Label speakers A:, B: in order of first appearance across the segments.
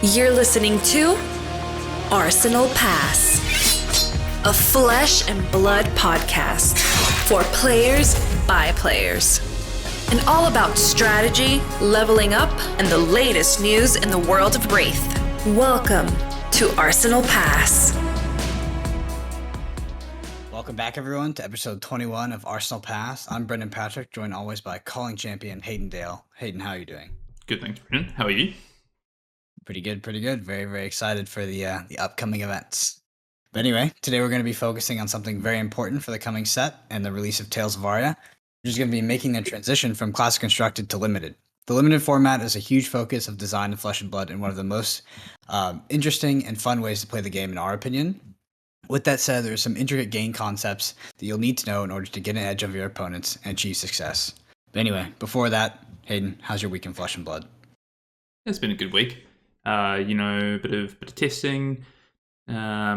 A: You're listening to Arsenal Pass, a flesh and blood podcast for players by players. And all about strategy, leveling up, and the latest news in the world of Wraith. Welcome to Arsenal Pass.
B: Welcome back, everyone, to episode 21 of Arsenal Pass. I'm Brendan Patrick, joined always by calling champion Hayden Dale. Hayden, how are you doing?
C: Good, thanks, Brendan. How are you?
B: Pretty good, pretty good. Very, very excited for the upcoming events. But anyway, today we're going to be focusing on something very important for the coming set and the release of Tales of Aria, which is going to be making the transition from Classic Constructed to Limited. The Limited format is a huge focus of design in Flesh and Blood and one of the most interesting and fun ways to play the game, in our opinion. With that said, there are some intricate game concepts that you'll need to know in order to get an edge over your opponents and achieve success. But anyway, before that, Hayden, how's your week in Flesh and Blood?
C: It's been a good week. A bit of testing. A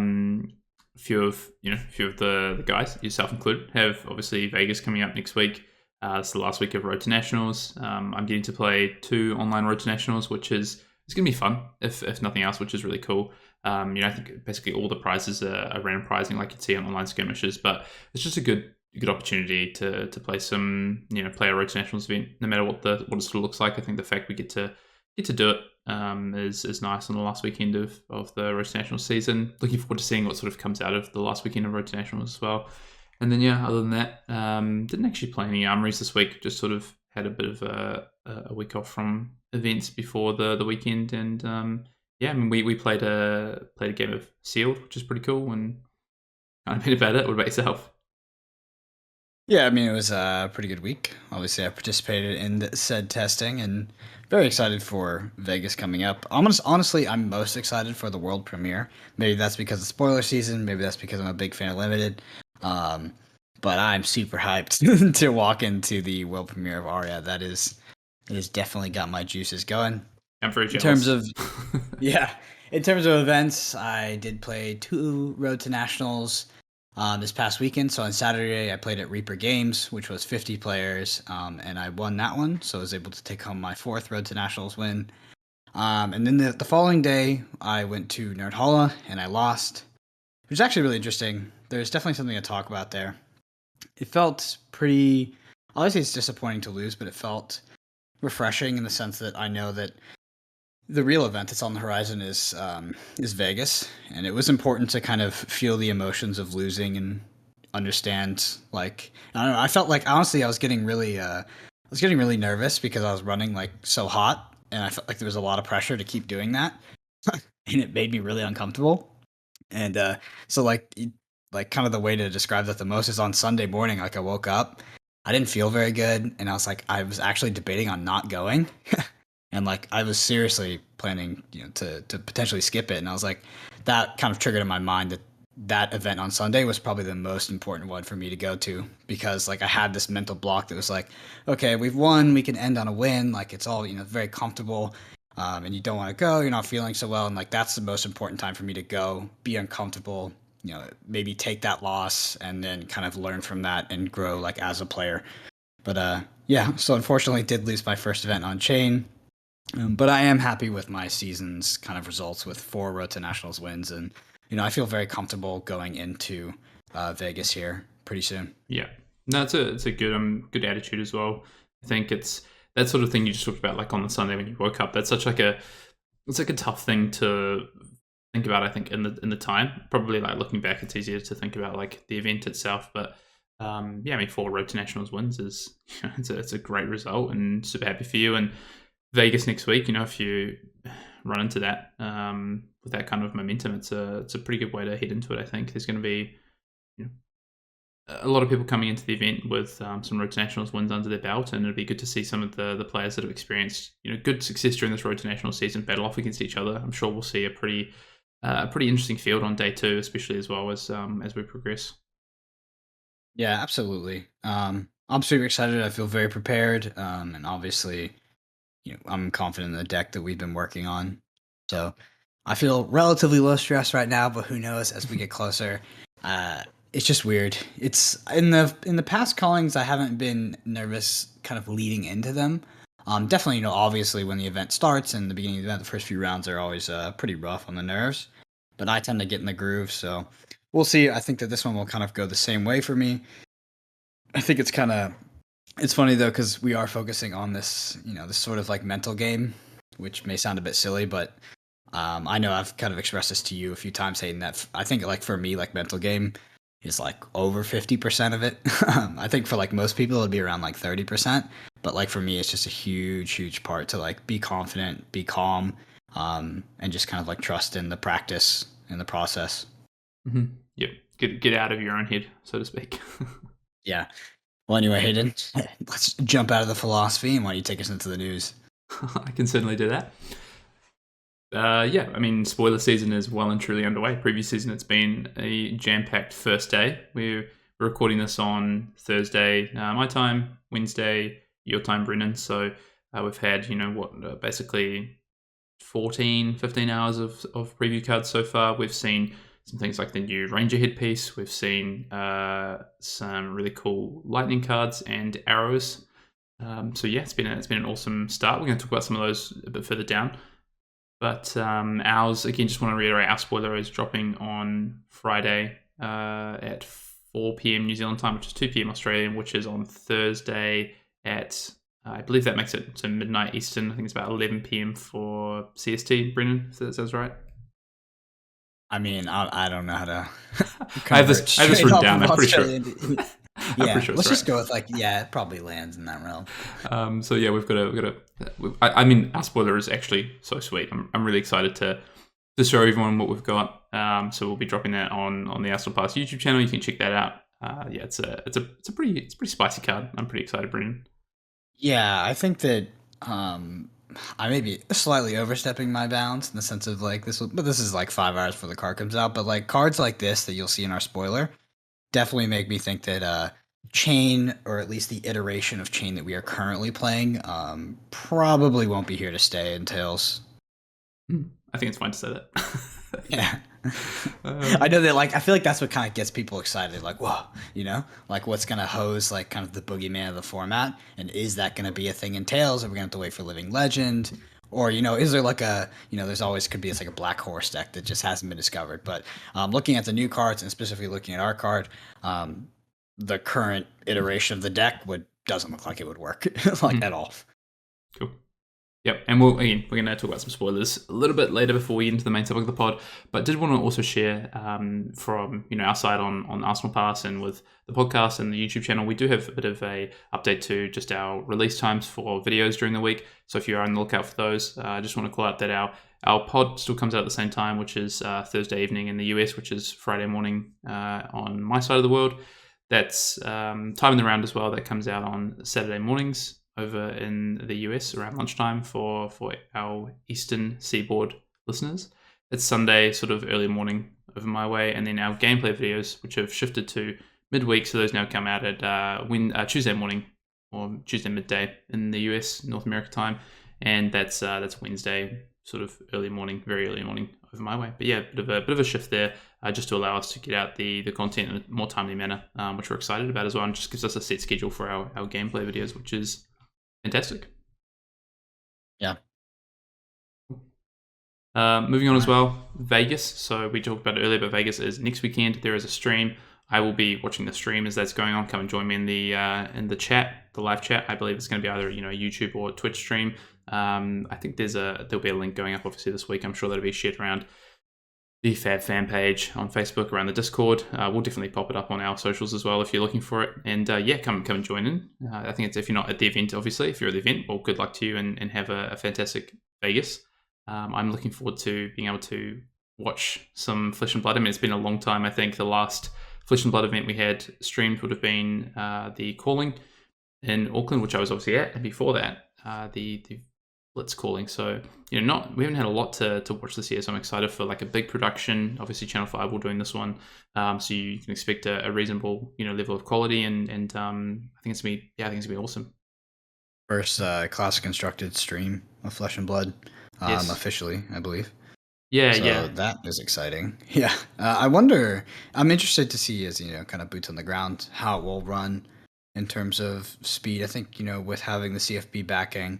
C: few of the guys, yourself included, have obviously Vegas coming up next week. It's the last week of Road to Nationals. I'm getting to play 2 online Road to Nationals, which is going to be fun, if nothing else, which is really cool. I think basically all the prizes are random prizing like you'd see on online skirmishes, but it's just a good opportunity to play some, play a Road to Nationals event, no matter what it sort of looks like. I think the fact we get to do it is nice on the last weekend of the Road to Nationals season. Looking forward to seeing what sort of comes out of the last weekend of Road to Nationals as well. And then, other than that, didn't actually play any armories this week. Just sort of had a bit of a week off from events before the weekend. And we played a game of Sealed, which is pretty cool, and kind of been about it. What about yourself?
B: Yeah, I mean, it was a pretty good week. Obviously, I participated in said testing and very excited for Vegas coming up. Honestly, I'm most excited for the world premiere. Maybe that's because of spoiler season. Maybe that's because I'm a big fan of Limited. But I'm super hyped to walk into the world premiere of Aria. It has definitely got my juices going.
C: I'm very jealous.
B: In terms of events, I did play 2 Road to Nationals this past weekend. So on Saturday, I played at Reaper Games, which was 50 players, and I won that one. So I was able to take home my 4th Road to Nationals win. And then the following day, I went to Nerdhalla, and I lost, which is actually really interesting. There's definitely something to talk about there. It felt pretty... Obviously, it's disappointing to lose, but it felt refreshing in the sense that I know that the real event that's on the horizon is Vegas, and it was important to kind of feel the emotions of losing and understand. Like, I don't know, I felt like honestly I was getting really nervous because I was running like so hot, and I felt like there was a lot of pressure to keep doing that, and it made me really uncomfortable. And so kind of the way to describe that the most is on Sunday morning. Like I woke up, I didn't feel very good, and I was actually debating on not going. And like I was seriously planning, to potentially skip it. And I was like, that kind of triggered in my mind that event on Sunday was probably the most important one for me to go to, because like I had this mental block that was like, okay, we've won, we can end on a win. Like it's all, very comfortable. And you don't want to go, you're not feeling so well. And like, that's the most important time for me to go, be uncomfortable, maybe take that loss and then kind of learn from that and grow like as a player. But so unfortunately did lose my first event on chain. But I am happy with my season's kind of results with 4 Road to Nationals wins. And, I feel very comfortable going into Vegas here pretty soon.
C: Yeah. No, it's a good attitude as well. I think it's that sort of thing you just talked about, like on the Sunday when you woke up. That's such it's like a tough thing to think about, I think, in the time. Probably like looking back, it's easier to think about like the event itself. But 4 Road to Nationals wins is, it's a great result, and super happy for you. And Vegas next week, if you run into that with that kind of momentum, it's a pretty good way to head into it. I think there's going to be a lot of people coming into the event with some Road to Nationals wins under their belt, and it'll be good to see some of the players that have experienced good success during this Road to Nationals season battle off against each other. I'm sure we'll see a pretty interesting field on day 2, especially as well as we progress.
B: Yeah, absolutely. I'm super excited. I feel very prepared, and obviously, I'm confident in the deck that we've been working on. So I feel relatively low stress right now, but who knows as we get closer. It's just weird. It's in the past callings, I haven't been nervous kind of leading into them. Definitely, obviously when the event starts and the beginning of the event, the first few rounds are always pretty rough on the nerves. But I tend to get in the groove, so we'll see. I think that this one will kind of go the same way for me. I think it's funny though because we are focusing on this, this sort of like mental game, which may sound a bit silly, but I know I've kind of expressed this to you a few times, Hayden, that I think like for me, like mental game is like over 50% of it. I think for like most people it'd be around like 30%, but like for me it's just a huge part to like be confident, be calm, and just kind of like trust in the practice and the process.
C: Mm-hmm. Yep. Get out of your own head, so to speak.
B: Yeah. Well, anyway, Hayden, let's jump out of the philosophy and why don't you take us into the news?
C: I can certainly do that. Yeah, I mean, spoiler season is well and truly underway. Previous season, it's been a jam-packed first day. We're recording this on Thursday, my time, Wednesday, your time, Brendan. So we've had, basically 14, 15 hours of preview cards so far. We've seen some things like the new Ranger headpiece. We've seen some really cool lightning cards and arrows. So yeah, it's been an awesome start. We're going to talk about some of those a bit further down. But ours, again, just want to reiterate, our spoiler is dropping on Friday at 4 p.m. New Zealand time, which is 2 p.m. Australian, which is on Thursday at, I believe that makes it to midnight Eastern. I think it's about 11 p.m. for CST, Brendan, if that sounds right.
B: I mean, I don't know how to.
C: I have this written down. I'm pretty sure.
B: Yeah, let's just go with it probably lands in that realm.
C: So yeah, we've got a. I mean, our spoiler is actually so sweet. I'm really excited to show everyone what we've got. So we'll be dropping that on the Arsenal Pass YouTube channel. You can check that out. Yeah, it's a pretty spicy card. I'm pretty excited, Brendan.
B: Yeah, I think that I may be slightly overstepping my bounds in the sense of like this is like 5 hours before the card comes out. But like cards like this that you'll see in our spoiler definitely make me think that Chain, or at least the iteration of Chain that we are currently playing, probably won't be here to stay in Tales.
C: I think it's fine to say that.
B: Yeah. I know that, like, I feel like that's what kind of gets people excited. Like, whoa, like what's going to hose, like, kind of the boogeyman of the format? And is that going to be a thing in Tales? Are we going to have to wait for Living Legend? Or, is there like there's always could be like a Black Horse deck that just hasn't been discovered. But looking at the new cards and specifically looking at our card, the current iteration of the deck doesn't look like it would work at all.
C: Cool. Yep, and we're going to talk about some spoilers a little bit later before we get into the main topic of the pod, but did want to also share from our side on Arsenal Pass and with the podcast and the YouTube channel, we do have a bit of a update to just our release times for videos during the week. So if you are on the lookout for those, I just want to call out that our pod still comes out at the same time, which is Thursday evening in the US, which is Friday morning on my side of the world. That's Time in the Round as well. That comes out on Saturday mornings over in the US around lunchtime for our Eastern Seaboard listeners. It's Sunday, sort of early morning over my way, and then our gameplay videos, which have shifted to midweek, so those now come out at Tuesday morning or Tuesday midday in the US, North America time, and that's Wednesday, sort of early morning, very early morning over my way. But yeah, bit of a shift there, just to allow us to get out the content in a more timely manner, which we're excited about as well, and just gives us a set schedule for our gameplay videos, which is fantastic.
B: Yeah.
C: Moving on as well, Vegas. So we talked about it earlier, but Vegas is next weekend. There is a stream. I will be watching the stream as that's going on. Come and join me in the chat, the live chat. I believe it's going to be either a YouTube or Twitch stream. I think there'll be a link going up obviously this week. I'm sure that'll be shared around the Fab fan page on Facebook, around the Discord. We'll definitely pop it up on our socials as well if you're looking for it. And come and join in. I think it's, if you're not at the event, obviously, if you're at the event, well, good luck to you and have a fantastic Vegas. I'm looking forward to being able to watch some Flesh and Blood. I mean, it's been a long time. I think the last Flesh and Blood event we had streamed would have been the Calling in Auckland, which I was obviously at, and before that, the Blitz Calling. So we haven't had a lot to watch this year, so I'm excited for like a big production. Obviously Channel 5 will doing this one, so you can expect a reasonable level of quality, and I think it's gonna be awesome.
B: First classic constructed stream of Flesh and Blood,
C: yes.
B: Officially, I believe.
C: Yeah.
B: That is exciting. Yeah. I wonder, I'm interested to see, as kind of boots on the ground, how it will run in terms of speed. I think with having the CFB backing,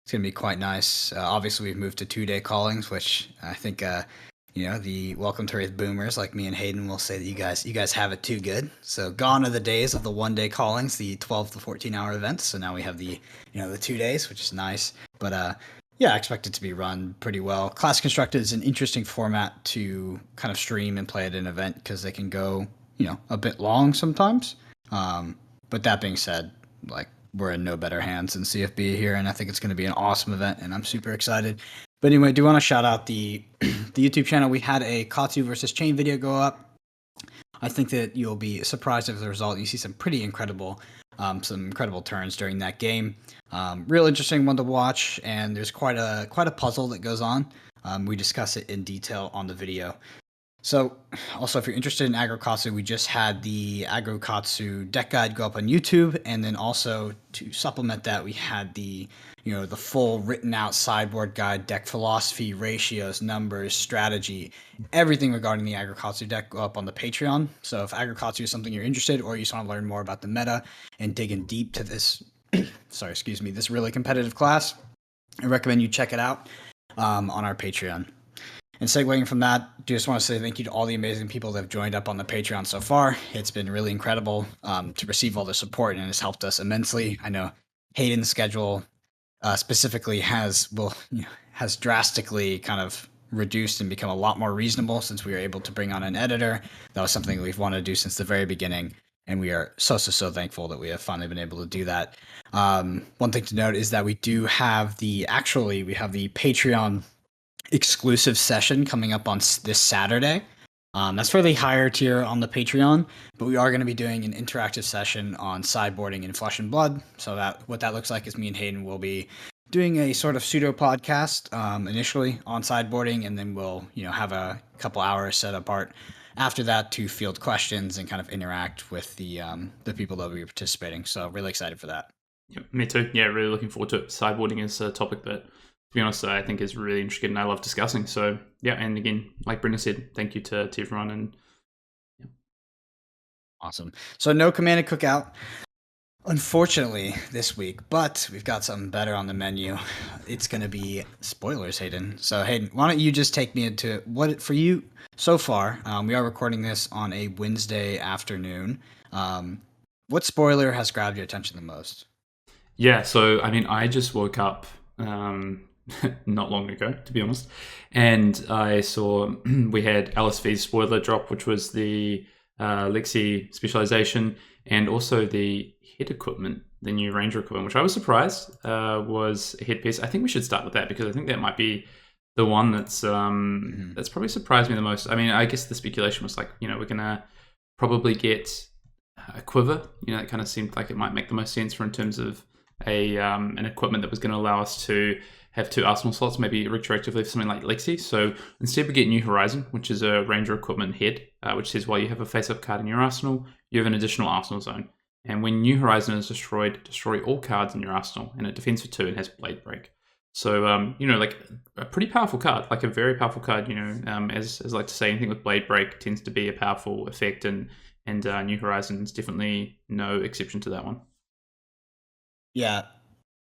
B: It's going to be quite nice. Obviously, we've moved to 2-day callings, which I think, the Welcome to Wraith boomers like me and Hayden will say that you guys have it too good. So gone are the days of the 1-day callings, the 12 to 14-hour events. So now we have the 2 days, which is nice. But yeah, I expect it to be run pretty well. Class Constructed is an interesting format to kind of stream and play at an event because they can go, a bit long sometimes. But that being said, like, we're in no better hands than CFB here, and I think it's going to be an awesome event, and I'm super excited. But anyway, I do want to shout out the the YouTube channel. We had a Katsu versus Chain video go up. I think that you'll be surprised at the result. You see some incredible turns during that game. Real interesting one to watch, and there's quite a puzzle that goes on. We discuss it in detail on the video. So, also, if you're interested in Agro-Katsu, we just had the Agro-Katsu deck guide go up on YouTube, and then also to supplement that, we had the full written out sideboard guide, deck philosophy, ratios, numbers, strategy, everything regarding the Agro-Katsu deck go up on the Patreon. So if Agro-Katsu is something you're interested, or you just want to learn more about the meta and dig in deep to this, this really competitive class, I recommend you check it out on our Patreon. And segueing from that, just want to say thank you to all the amazing people that have joined up on the Patreon so far. It's been really incredible to receive all the support, and it's helped us immensely. I know Hayden's schedule specifically has drastically kind of reduced and become a lot more reasonable since we were able to bring on an editor. That was something we've wanted to do since the very beginning, and we are so thankful that we have finally been able to do that. One thing to note is that we have the Patreon exclusive session coming up on this Saturday. That's for the higher tier on the Patreon, but we are going to be doing an interactive session on sideboarding in Flesh and Blood. So what that looks like is me and Hayden will be doing a sort of pseudo podcast initially on sideboarding, and then we'll have a couple hours set apart after that to field questions and kind of interact with the people that will be participating. So really excited for that.
C: Yep, me too. Yeah, really looking forward to it. Sideboarding is a topic that, to be honest, I think is really interesting and I love discussing. So yeah, and again, like Brendan said, thank you to everyone. And yeah.
B: Awesome. So no Command and Cookout, unfortunately, this week, but we've got something better on the menu. It's going to be spoilers, Hayden. So Hayden, why don't you just take me into what for you so far? We are recording this on a Wednesday afternoon. What spoiler has grabbed your attention the most?
C: Yeah, so I mean, I just woke up not long ago, to be honest, and I saw we had LSV's spoiler drop, which was the Lexi specialization, and also the head equipment, the new Ranger equipment, which I was surprised was a headpiece. I think we should start with that because I think that might be the one that's probably surprised me the most. I mean, I guess the speculation was like, we're gonna probably get a quiver. It kind of seemed like it might make the most sense in terms of an equipment that was going to allow us to have 2 arsenal slots, maybe retroactively for something like Lexi. So instead we get New Horizon, which is a Ranger equipment head, which says while you have a face-up card in your arsenal, you have an additional arsenal zone. And when New Horizon is destroyed, destroy all cards in your arsenal, and it defends for 2 and has Blade Break. So, like a pretty powerful card, like a very powerful card, as I like to say, anything with Blade Break tends to be a powerful effect, and New Horizon is definitely no exception to that one.
B: Yeah,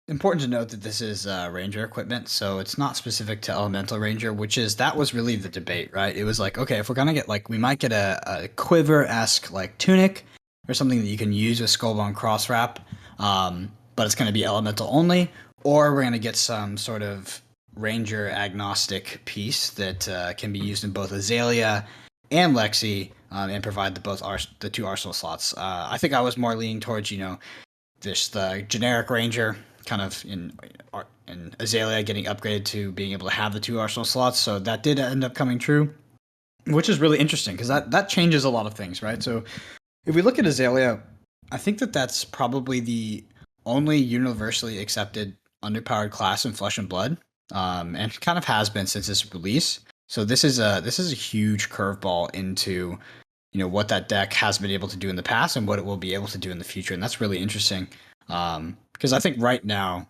B: important to note that this is Ranger equipment, so it's not specific to Elemental Ranger, that was really the debate, right? It was like, okay, if we're gonna get we might get a quiver-esque tunic or something that you can use with Skullbone Cross Wrap, but it's gonna be Elemental only, or we're gonna get some sort of Ranger agnostic piece that can be used in both Azalea and Lexi, and provide the 2 arsenal slots. I think I was more leaning towards the generic Ranger kind of in Azalea getting upgraded to being able to have the 2 arsenal slots. So that did end up coming true, which is really interesting because that changes a lot of things, right? So if we look at Azalea, I think that's probably the only universally accepted underpowered class in Flesh and Blood, and kind of has been since its release. So this is a huge curveball into what that deck has been able to do in the past and what it will be able to do in the future. And that's really interesting. Because I think right now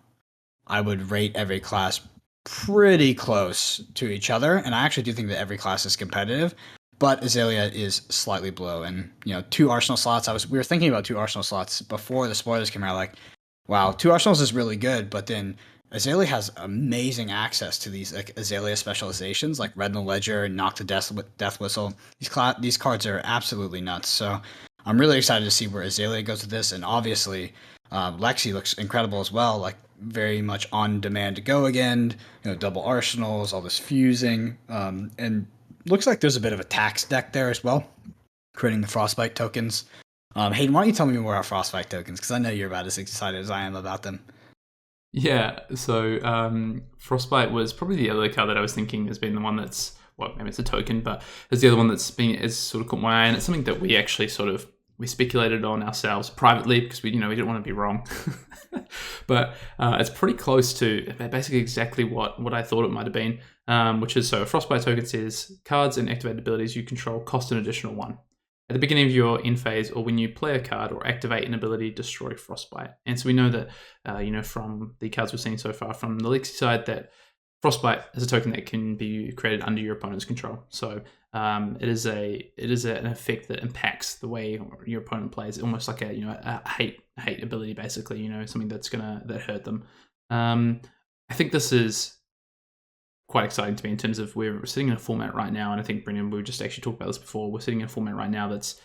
B: I would rate every class pretty close to each other. And I actually do think that every class is competitive, but Azalea is slightly below. And, 2 arsenal slots, we were thinking about 2 arsenal slots before the spoilers came out, like, wow, 2 arsenals is really good. But then Azalea has amazing access to these like Azalea specializations, like Red in the Ledger and Knock the Death Whistle. These cards are absolutely nuts. So I'm really excited to see where Azalea goes with this, and obviously Lexi looks incredible as well. Like very much on demand to go again. Double arsenals, all this fusing, and looks like there's a bit of a tax deck there as well, creating the Frostbite tokens. Hayden, why don't you tell me more about Frostbite tokens? Because I know you're about as excited as I am about them.
C: Yeah, so Frostbite was probably the other card that I was thinking has been the one that's, well, maybe it's a token, but it's the other one is sort of caught my eye, and it's something that we actually we speculated on ourselves privately because we didn't want to be wrong. But it's pretty close to basically exactly what I thought it might have been, which is, so a Frostbite token says cards and activated abilities you control cost an additional 1. At the beginning of your end phase, or when you play a card or activate an ability, destroy Frostbite. And so we know that, from the cards we've seen so far from the Lexi side, that Frostbite is a token that can be created under your opponent's control. So it is an effect that impacts the way your opponent plays, almost like a hate ability, basically. Something that hurt them. I think this is quite exciting to me in terms of we're sitting in a format right now, and I think, Brendan, we just actually talked about this before. We're sitting in a format right now that's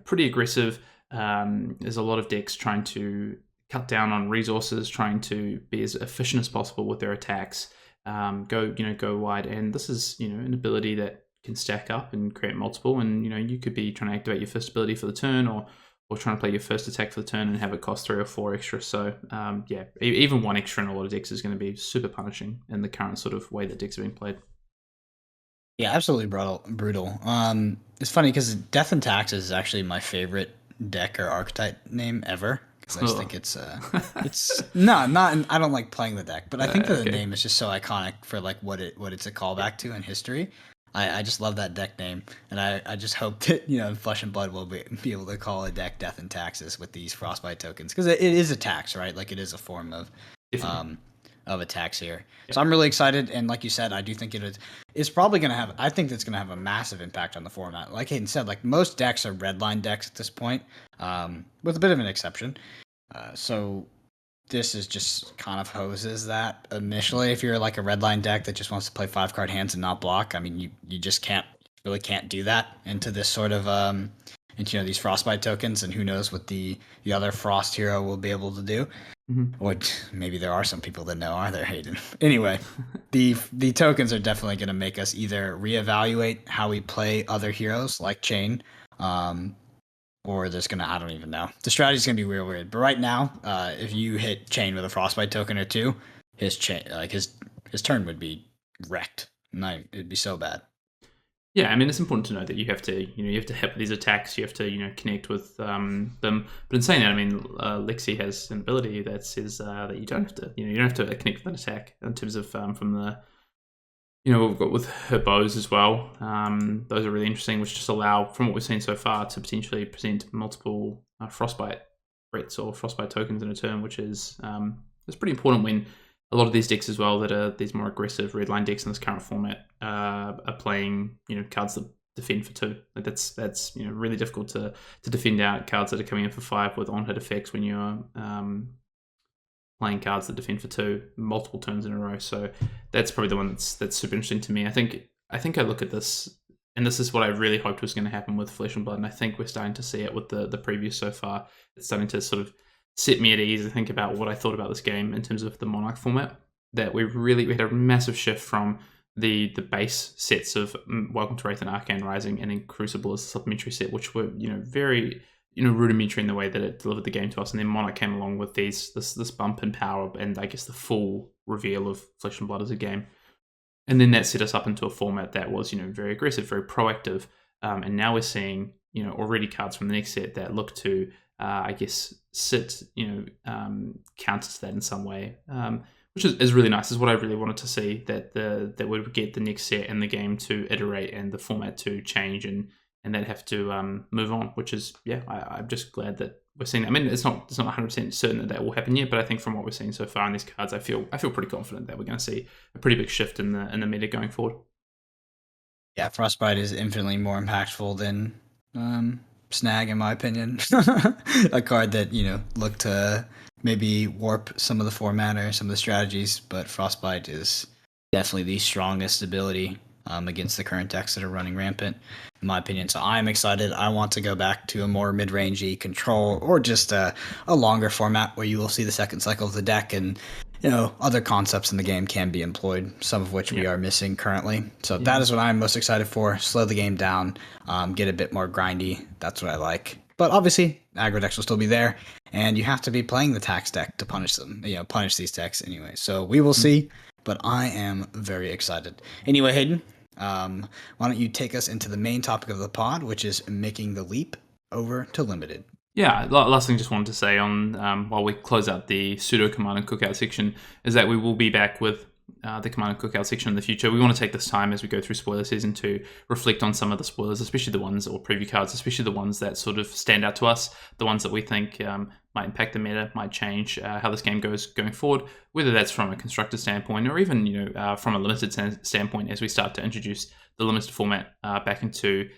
C: pretty aggressive. There's a lot of decks trying to cut down on resources, trying to be as efficient as possible with their attacks. Go wide, and this is an ability that can stack up and create multiple. And you could be trying to activate your first ability for the turn, or trying to play your first attack for the turn and have it cost 3 or 4 extra. So even 1 extra in a lot of decks is going to be super punishing in the current sort of way that decks are being played.
B: Yeah, absolutely brutal. It's funny because Death and Taxes is actually my favorite deck or archetype name ever. Because I just think it's I don't like playing the deck, but I think that the name is just so iconic for like what it's a callback to in history. I just love that deck name, and I just hope that Flesh and Blood will be able to call a deck Death and Taxes with these Frostbite tokens, because it is a tax, right? Like it is a form of a tax here. Yeah. So I'm really excited, and like you said, I do think it's probably going to have. I think it's going to have a massive impact on the format. Like Hayden said, like most decks are redline decks at this point, with a bit of an exception. So this is just kind of hoses that initially. If you're like a redline deck that just wants to play 5-card hands and not block, I mean, you just can't do that into this sort of into these Frostbite tokens, and who knows what the other Frost hero will be able to do. Mm-hmm. Or maybe there are some people that know, are there, Hayden? Anyway, the tokens are definitely going to make us either reevaluate how we play other heroes like Chain, or there's gonna, I don't even know. The strategy's gonna be real weird. But right now, if you hit Chain with a Frostbite token or 2, his turn would be wrecked. It'd be so bad.
C: Yeah, I mean, it's important to know that you have to hit these attacks. You have to connect with them. But in saying that, I mean, Lexi has an ability that says that you don't have to connect with an attack in terms of from the. We've got with her bows as well. Those are really interesting, which just allow, from what we've seen so far, to potentially present multiple Frostbite threats or Frostbite tokens in a turn, which is pretty important when a lot of these decks as well that are these more aggressive redline decks in this current format are playing cards that defend for 2. Like that's really difficult to defend out cards that are coming in for 5 with on-hit effects when you're playing cards that defend for 2 multiple turns in a row. So that's probably the one that's super interesting to me. I think I look at this, and this is what I really hoped was going to happen with Flesh and Blood, and I think we're starting to see it with the previews so far. It's starting to sort of set me at ease and think about what I thought about this game in terms of the Monarch format, that we had a massive shift from the base sets of Welcome to Wraith and Arcane Rising, and then Crucible as a supplementary set, which were very rudimentary in the way that it delivered the game to us. And then Monarch came along with this bump in power and I guess the full reveal of Flesh and Blood as a game. And then that set us up into a format that was, very aggressive, very proactive. And now we're seeing, already cards from the next set that look to, I guess, sit, counter to that in some way, which is really nice. Is what I really wanted to see, that we would get the next set and the game to iterate and the format to change and they'd have to move on, which is, I'm just glad that we're seeing that. I mean, it's not 100% certain that will happen yet, but I think from what we're seeing so far in these cards, I feel pretty confident that we're going to see a pretty big shift in the meta going forward.
B: Yeah, Frostbite is infinitely more impactful than snag, in my opinion. A card that, looked to maybe warp some of the format or some of the strategies, but Frostbite is definitely the strongest ability against the current decks that are running rampant, in my opinion. So I'm excited. I want to go back to a more mid-rangey control, or just a longer format where you will see the second cycle of the deck, and other concepts in the game can be employed, some of which we are missing currently. So that is what I'm most excited for. Slow the game down, get a bit more grindy. That's what I like. But obviously, aggro decks will still be there, and you have to be playing the tax deck to punish them. Punish these decks anyway. So we will see, but I am very excited. Anyway, Hayden, why don't you take us into the main topic of the pod, which is making the leap over to limited.
C: Yeah, last thing I just wanted to say on while we close out the pseudo Command and Cookout section is that we will be back with the Command and Cookout section in the future. We want to take this time as we go through spoiler season to reflect on some of the spoilers, especially the ones, or preview cards, especially the ones that sort of stand out to us, the ones that we think might impact the meta, might change how this game goes going forward, whether that's from a constructed standpoint or even from a limited standpoint as we start to introduce the limited format back into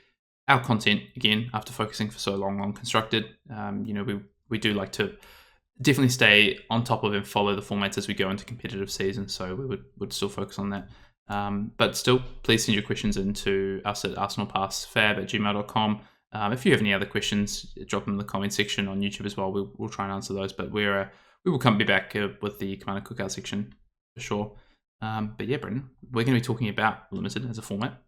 C: our content again after focusing for so long on constructed. We do like to definitely stay on top of and follow the formats as we go into competitive season, so we would still focus on that. But still, please send your questions into us at arsenalpassfab@gmail.com. If you have any other questions, drop them in the comment section on YouTube as well. We'll try and answer those, but we will be back with the Command and Cookout section for sure. But yeah, Brendan, we're going to be talking about limited as a format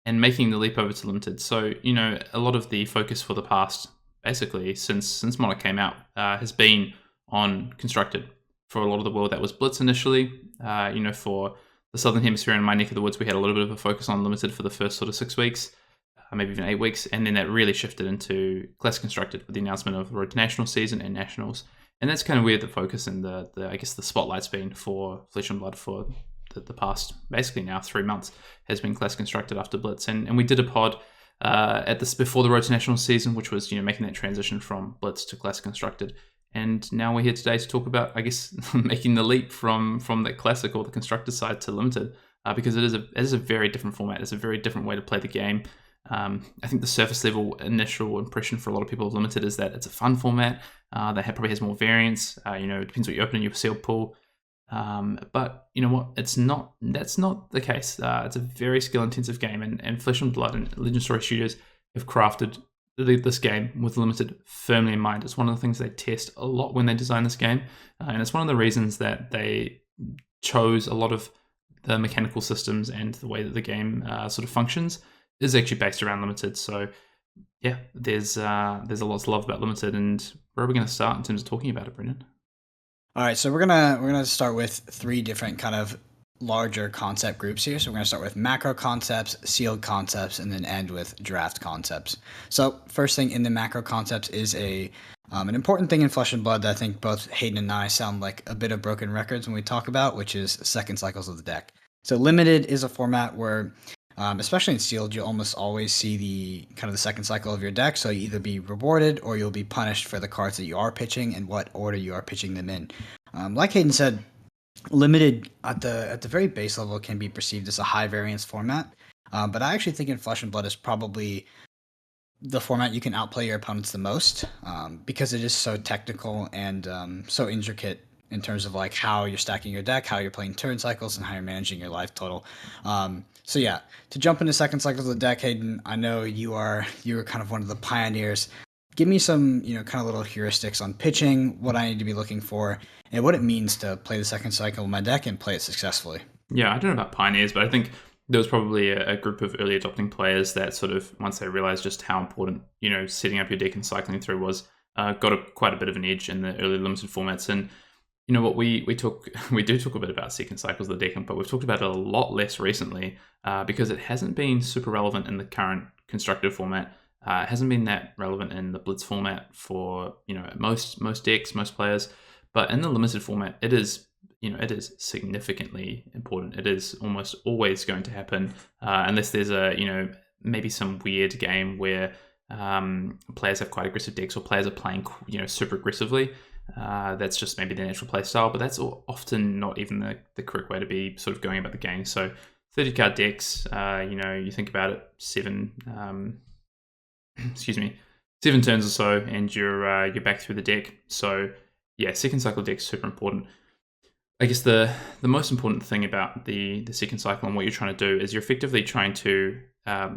C: and making the leap over to limited. So, a lot of the focus for the past, basically, since Monarch came out, has been on constructed. For a lot of the world, that was Blitz initially. For the Southern Hemisphere and my neck of the woods, we had a little bit of a focus on limited for the first sort of 6 weeks, maybe even 8 weeks, and then that really shifted into classic constructed with the announcement of the Road to National season and Nationals. And that's kind of where the focus and the spotlight's been for Flesh and Blood for the past, basically now 3 months, has been class constructed after Blitz. And we did a pod at this before the Road to National season, which was making that transition from Blitz to class constructed. And now we're here today to talk about, making the leap from that classic or the constructed side to limited, because it is a very different format. It's a very different way to play the game. I think the surface level initial impression for a lot of people of limited is that it's a fun format that probably has more variance. It depends what you open in your sealed pool. But you know what? That's not the case. It's a very skill-intensive game, and Flesh and Blood and Legend Story Studios have crafted this game with limited firmly in mind. It's one of the things they test a lot when they design this game, and it's one of the reasons that they chose a lot of the mechanical systems and the way that the game sort of functions is actually based around limited. So yeah, there's a lot to love about limited, and where are we going to start in terms of talking about it, Brendan?
B: All right, so we're gonna start with 3 different kind of larger concept groups here. So we're gonna start with macro concepts, sealed concepts, and then end with draft concepts. So first thing in the macro concepts is an important thing in Flesh and Blood that I think both Hayden and I sound like a bit of broken records when we talk about, which is second cycles of the deck. So limited is a format where, especially in sealed, you'll almost always see the second cycle of your deck. So you either be rewarded or you'll be punished for the cards that you are pitching and what order you are pitching them in. Like Hayden said, limited at the very base level can be perceived as a high variance format. But I actually think in Flesh and Blood is probably the format you can outplay your opponents the most, because it is so technical and so intricate in terms of how you're stacking your deck, how you're playing turn cycles, and how you're managing your life total. So yeah, to jump into second cycles of the deck, Hayden, I know you were kind of one of the pioneers. Give me some, kind of little heuristics on pitching, what I need to be looking for, and what it means to play the second cycle of my deck and play it successfully.
C: Yeah, I don't know about pioneers, but I think there was probably a group of early adopting players that sort of, once they realized just how important, setting up your deck and cycling through was, got quite a bit of an edge in the early limited formats. And you know what, we do talk a bit about second cycles of the deck, but we've talked about it a lot less recently because it hasn't been super relevant in the current constructed format. It hasn't been that relevant in the Blitz format for most decks, most players, but in the limited format, it is significantly important. It is almost always going to happen unless there's maybe some weird game where players have quite aggressive decks or players are playing super aggressively. That's just maybe their natural play style, but that's often not even the correct way to be sort of going about the game. So 30 card decks, you think about it, 7 7 turns or so, and you're back through the deck. So yeah, second cycle deck is super important. I guess the most important thing about the second cycle and what you're trying to do is you're effectively trying to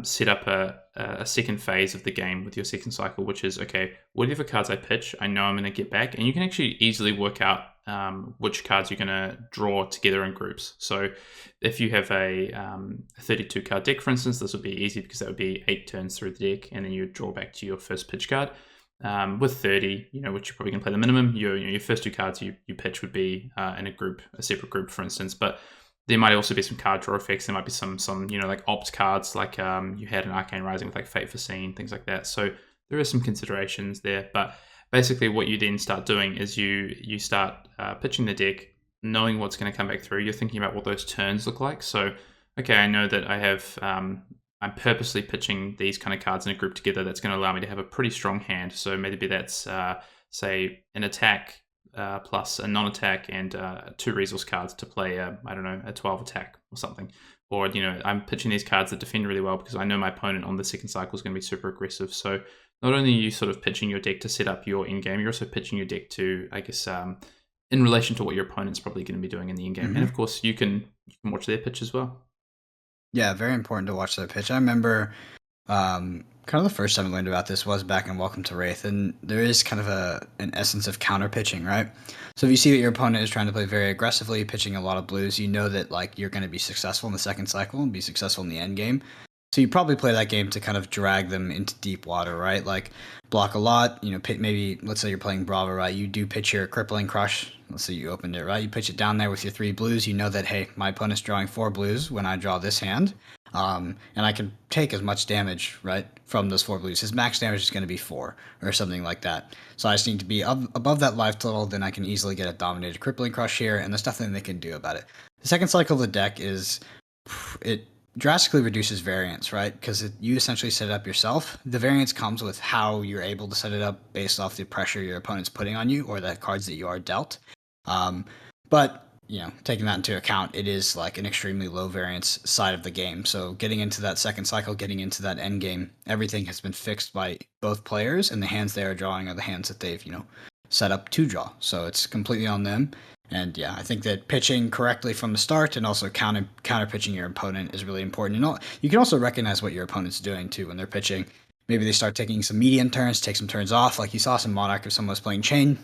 C: set up a second phase of the game with your second cycle, which is, okay, whatever cards I pitch, I know I'm going to get back. And you can actually easily work out which cards you're going to draw together in groups. So if you have a 32 card deck, for instance, this would be easy because that would be 8 turns through the deck, and then you draw back to your first pitch card. With 30, which you're probably going to play the minimum, your first 2 cards you pitch would be in a separate group, for instance. But there might also be some card draw effects. There might be some like opt cards, like you had an Arcane Rising with like Fate Foreseen, things like that. So there are some considerations there. But basically what you then start doing is you start pitching the deck, knowing what's going to come back through. You're thinking about what those turns look like. So, okay, I know that I have... I'm purposely pitching these kind of cards in a group together that's going to allow me to have a pretty strong hand. So maybe that's, say, an attack plus a non-attack and 2 resource cards to play, a 12 attack or something. Or, I'm pitching these cards that defend really well because I know my opponent on the second cycle is going to be super aggressive. So not only are you sort of pitching your deck to set up your in-game, you're also pitching your deck to, I guess, in relation to what your opponent's probably going to be doing in the in-game. Mm-hmm. And of course, you can watch their pitch as well.
B: Yeah, very important to watch that pitch. I remember kind of the first time I learned about this was back in Welcome to Wraith, and there is kind of an essence of counter pitching, right? So if you see that your opponent is trying to play very aggressively, pitching a lot of blues, you know that like you're going to be successful in the second cycle and be successful in the end game. So you probably play that game to kind of drag them into deep water, right? Like block a lot, maybe let's say you're playing Bravo, right? You do pitch your Crippling Crush. Let's say you opened it, right? You pitch it down there with your 3 blues. You know that, hey, my opponent's drawing 4 blues when I draw this hand. And I can take as much damage, right, from those 4 blues. His max damage is going to be 4 or something like that. So I just need to be above that life total, then I can easily get a Dominated Crippling Crush here, and there's nothing they can do about it. The second cycle of the deck it drastically reduces variance, right? Because you essentially set it up yourself. The variance comes with how you're able to set it up based off the pressure your opponent's putting on you or the cards that you are dealt. But taking that into account, it is like an extremely low variance side of the game. So getting into that second cycle, getting into that end game, everything has been fixed by both players, and the hands they are drawing are the hands that they've set up to draw. So it's completely on them. And yeah, I think that pitching correctly from the start and also counter pitching your opponent is really important. And you can also recognize what your opponent's doing too when they're pitching. Maybe they start taking some medium turns, take some turns off. Like you saw some Monarch if someone was playing Chain.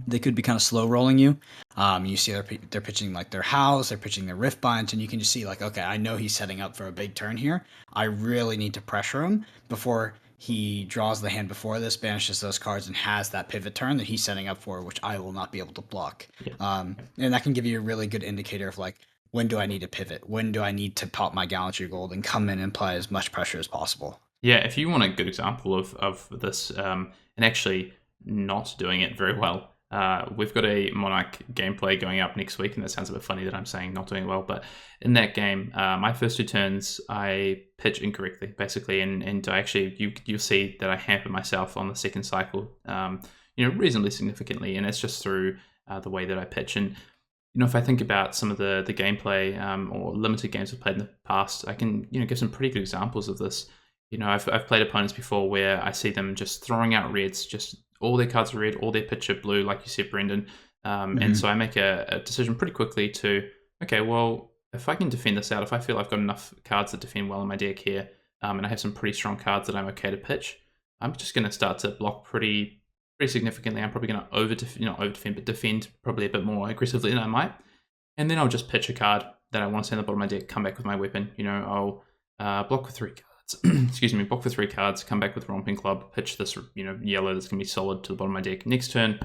B: They could be kind of slow rolling you. You see they're pitching like their Howls, they're pitching their Rift Binds, and you can just see like, okay, I know he's setting up for a big turn here. I really need to pressure him before he draws the hand before this, banishes those cards, and has that pivot turn that he's setting up for, which I will not be able to block. Yeah. And that can give you a really good indicator of like, when do I need to pivot? When do I need to pop my Gallantry Gold and come in and apply as much pressure as possible?
C: Yeah, if you want a good example of this, and actually not doing it very well, we've got a Monarch gameplay going up next week, and that sounds a bit funny that I'm saying not doing well, but in that game, my first 2 turns, I pitch incorrectly, basically, and I actually, you'll see that I hamper myself on the second cycle, reasonably significantly, and it's just through the way that I pitch. And, if I think about some of the gameplay or limited games I've played in the past, I can, give some pretty good examples of this. I've played opponents before where I see them just throwing out reds, just all their cards are red, all their pitch are blue, like you said, Brendan. And so I make a decision pretty quickly to, okay, well, if I can defend this out, if I feel I've got enough cards that defend well in my deck here, and I have some pretty strong cards that I'm okay to pitch, I'm just going to start to block pretty significantly. I'm probably going to over-defend, but defend probably a bit more aggressively than I might. And then I'll just pitch a card that I want to send at the bottom of my deck, come back with my weapon. I'll block with 3 cards. Excuse me, block for 3 cards, come back with Romping Club, pitch this, yellow that's going to be solid to the bottom of my deck. Next turn,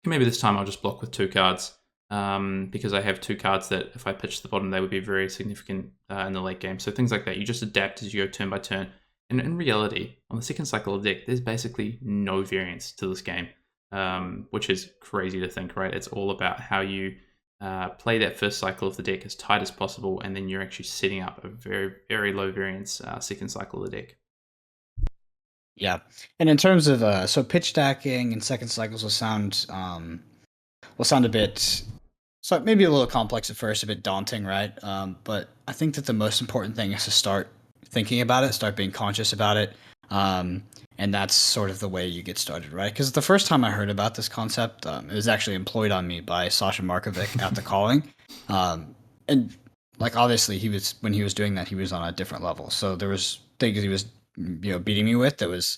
C: maybe this time I'll just block with 2 cards, because I have 2 cards that if I pitch to the bottom, they would be very significant in the late game. So things like that, you just adapt as you go turn by turn. And in reality, on the second cycle of the deck, there's basically no variance to this game, which is crazy to think, right? It's all about how you play that first cycle of the deck as tight as possible, and then you're actually setting up a very, very low variance second cycle of the deck.
B: Yeah, and in terms of so pitch stacking and second cycles will sound a bit, so maybe a little complex at first, a bit daunting, right? But I think that the most important thing is to start thinking about it, start being conscious about it. And that's sort of the way you get started, right? Because the first time I heard about this concept, it was actually employed on me by Sasha Markovic at the Calling. And like obviously he was when he was doing that, he was on a different level. So there was things he was beating me with that was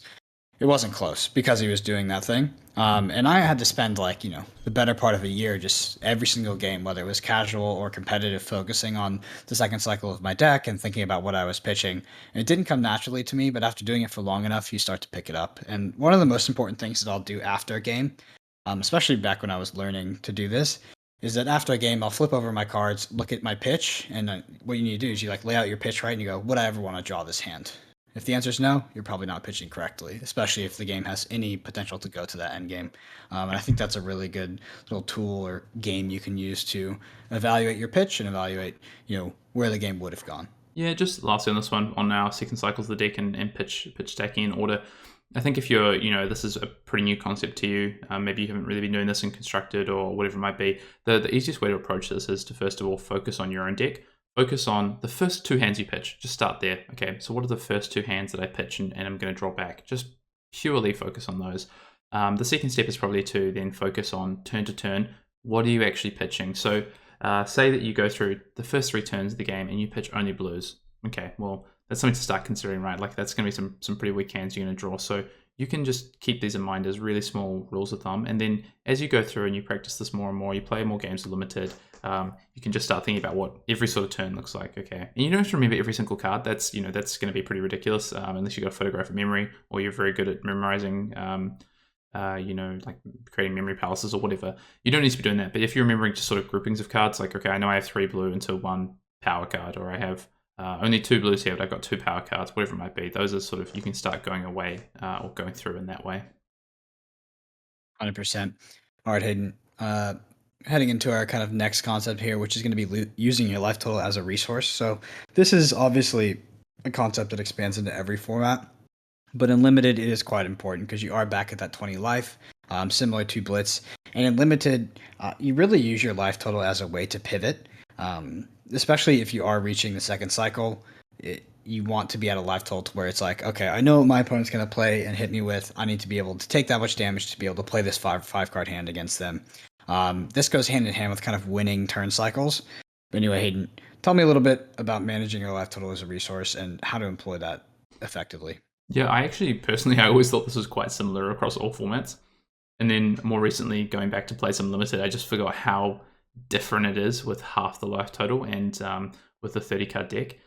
B: it wasn't close because he was doing that thing. And I had to spend like, the better part of a year just every single game, whether it was casual or competitive, focusing on the second cycle of my deck and thinking about what I was pitching. And it didn't come naturally to me, but after doing it for long enough, you start to pick it up. And one of the most important things that I'll do after a game, especially back when I was learning to do this, is that after a game, I'll flip over my cards, look at my pitch, and what you need to do is you like lay out your pitch right, and you go, would I ever want to draw this hand? If the answer is no, you're probably not pitching correctly, especially if the game has any potential to go to that end game. And I think that's a really good little tool or game you can use to evaluate your pitch and evaluate, where the game would have gone.
C: Yeah, just lastly on this one, on our second cycles of the deck and pitch stacking in order. I think if you're, this is a pretty new concept to you, maybe you haven't really been doing this in Constructed or whatever it might be, the easiest way to approach this is to first of all focus on your own deck. Focus on the first two hands you pitch. Just start there. Okay, so what are the first two hands that I pitch and I'm going to draw back? Just purely focus on those. The second step is probably to then focus on turn to turn. What are you actually pitching? So say that you go through the first three turns of the game and you pitch only blues. Okay, well, that's something to start considering, right? Like that's going to be some pretty weak hands you're going to draw. So you can just keep these in mind as really small rules of thumb. And then as you go through and you practice this more and more, you play more games of Limited, you can just start thinking about what every sort of turn looks like. Okay, and you don't have to remember every single card. That's that's going to be pretty ridiculous unless you got a photographic memory or you're very good at memorizing. Like creating memory palaces or whatever. You don't need to be doing that. But if you're remembering just sort of groupings of cards, like okay, I know I have 3 blue into 1 power card, or I have only 2 blues here, but I've got 2 power cards, whatever it might be. Those are sort of you can start going away or going through in that way.
B: 100%. All right, Hayden. Heading into our kind of next concept here, which is going to be using your life total as a resource. So this is obviously a concept that expands into every format, but in Limited, it is quite important because you are back at that 20 life, similar to Blitz. And in Limited, you really use your life total as a way to pivot, especially if you are reaching the second cycle. You want to be at a life total to where it's like, okay, I know what my opponent's going to play and hit me with. I need to be able to take that much damage to be able to play this five card hand against them. This goes hand in hand with kind of winning turn cycles. But anyway, Hayden, tell me a little bit about managing your life total as a resource and how to employ that effectively.
C: Yeah, I actually personally, I always thought this was quite similar across all formats. And then more recently, going back to play some Limited, I just forgot how different it is with half the life total and with the 30 card deck.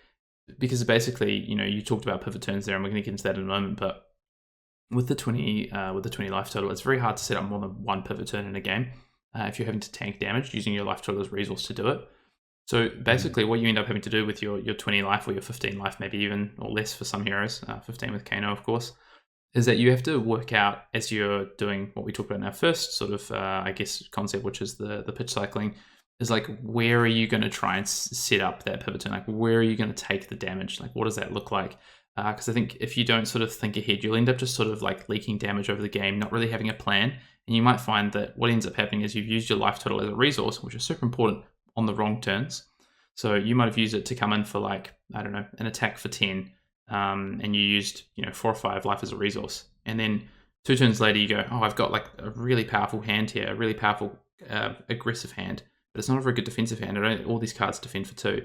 C: Because basically, you talked about pivot turns there, and we're going to get into that in a moment. But with the 20 life total, it's very hard to set up more than one pivot turn in a game if you're having to tank damage using your life total as resource to do it. So basically, what you end up having to do with your 20 life or your 15 life, maybe even or less for some heroes, 15 with Kano, of course, is that you have to work out as you're doing what we talked about in our first sort of, concept, which is the pitch cycling. Is like, where are you going to try and set up that pivot turn? Like, where are you going to take the damage? Like, what does that look like? Because I think if you don't sort of think ahead, you'll end up just sort of like leaking damage over the game, not really having a plan. And you might find that what ends up happening is you've used your life total as a resource, which is super important on the wrong turns. So you might have used it to come in for like, I don't know, an attack for 10, and you used 4 or 5 life as a resource. And then 2 turns later, you go, oh, I've got like a really powerful hand here, a really powerful aggressive hand. But it's not a very good defensive hand. All these cards defend for 2.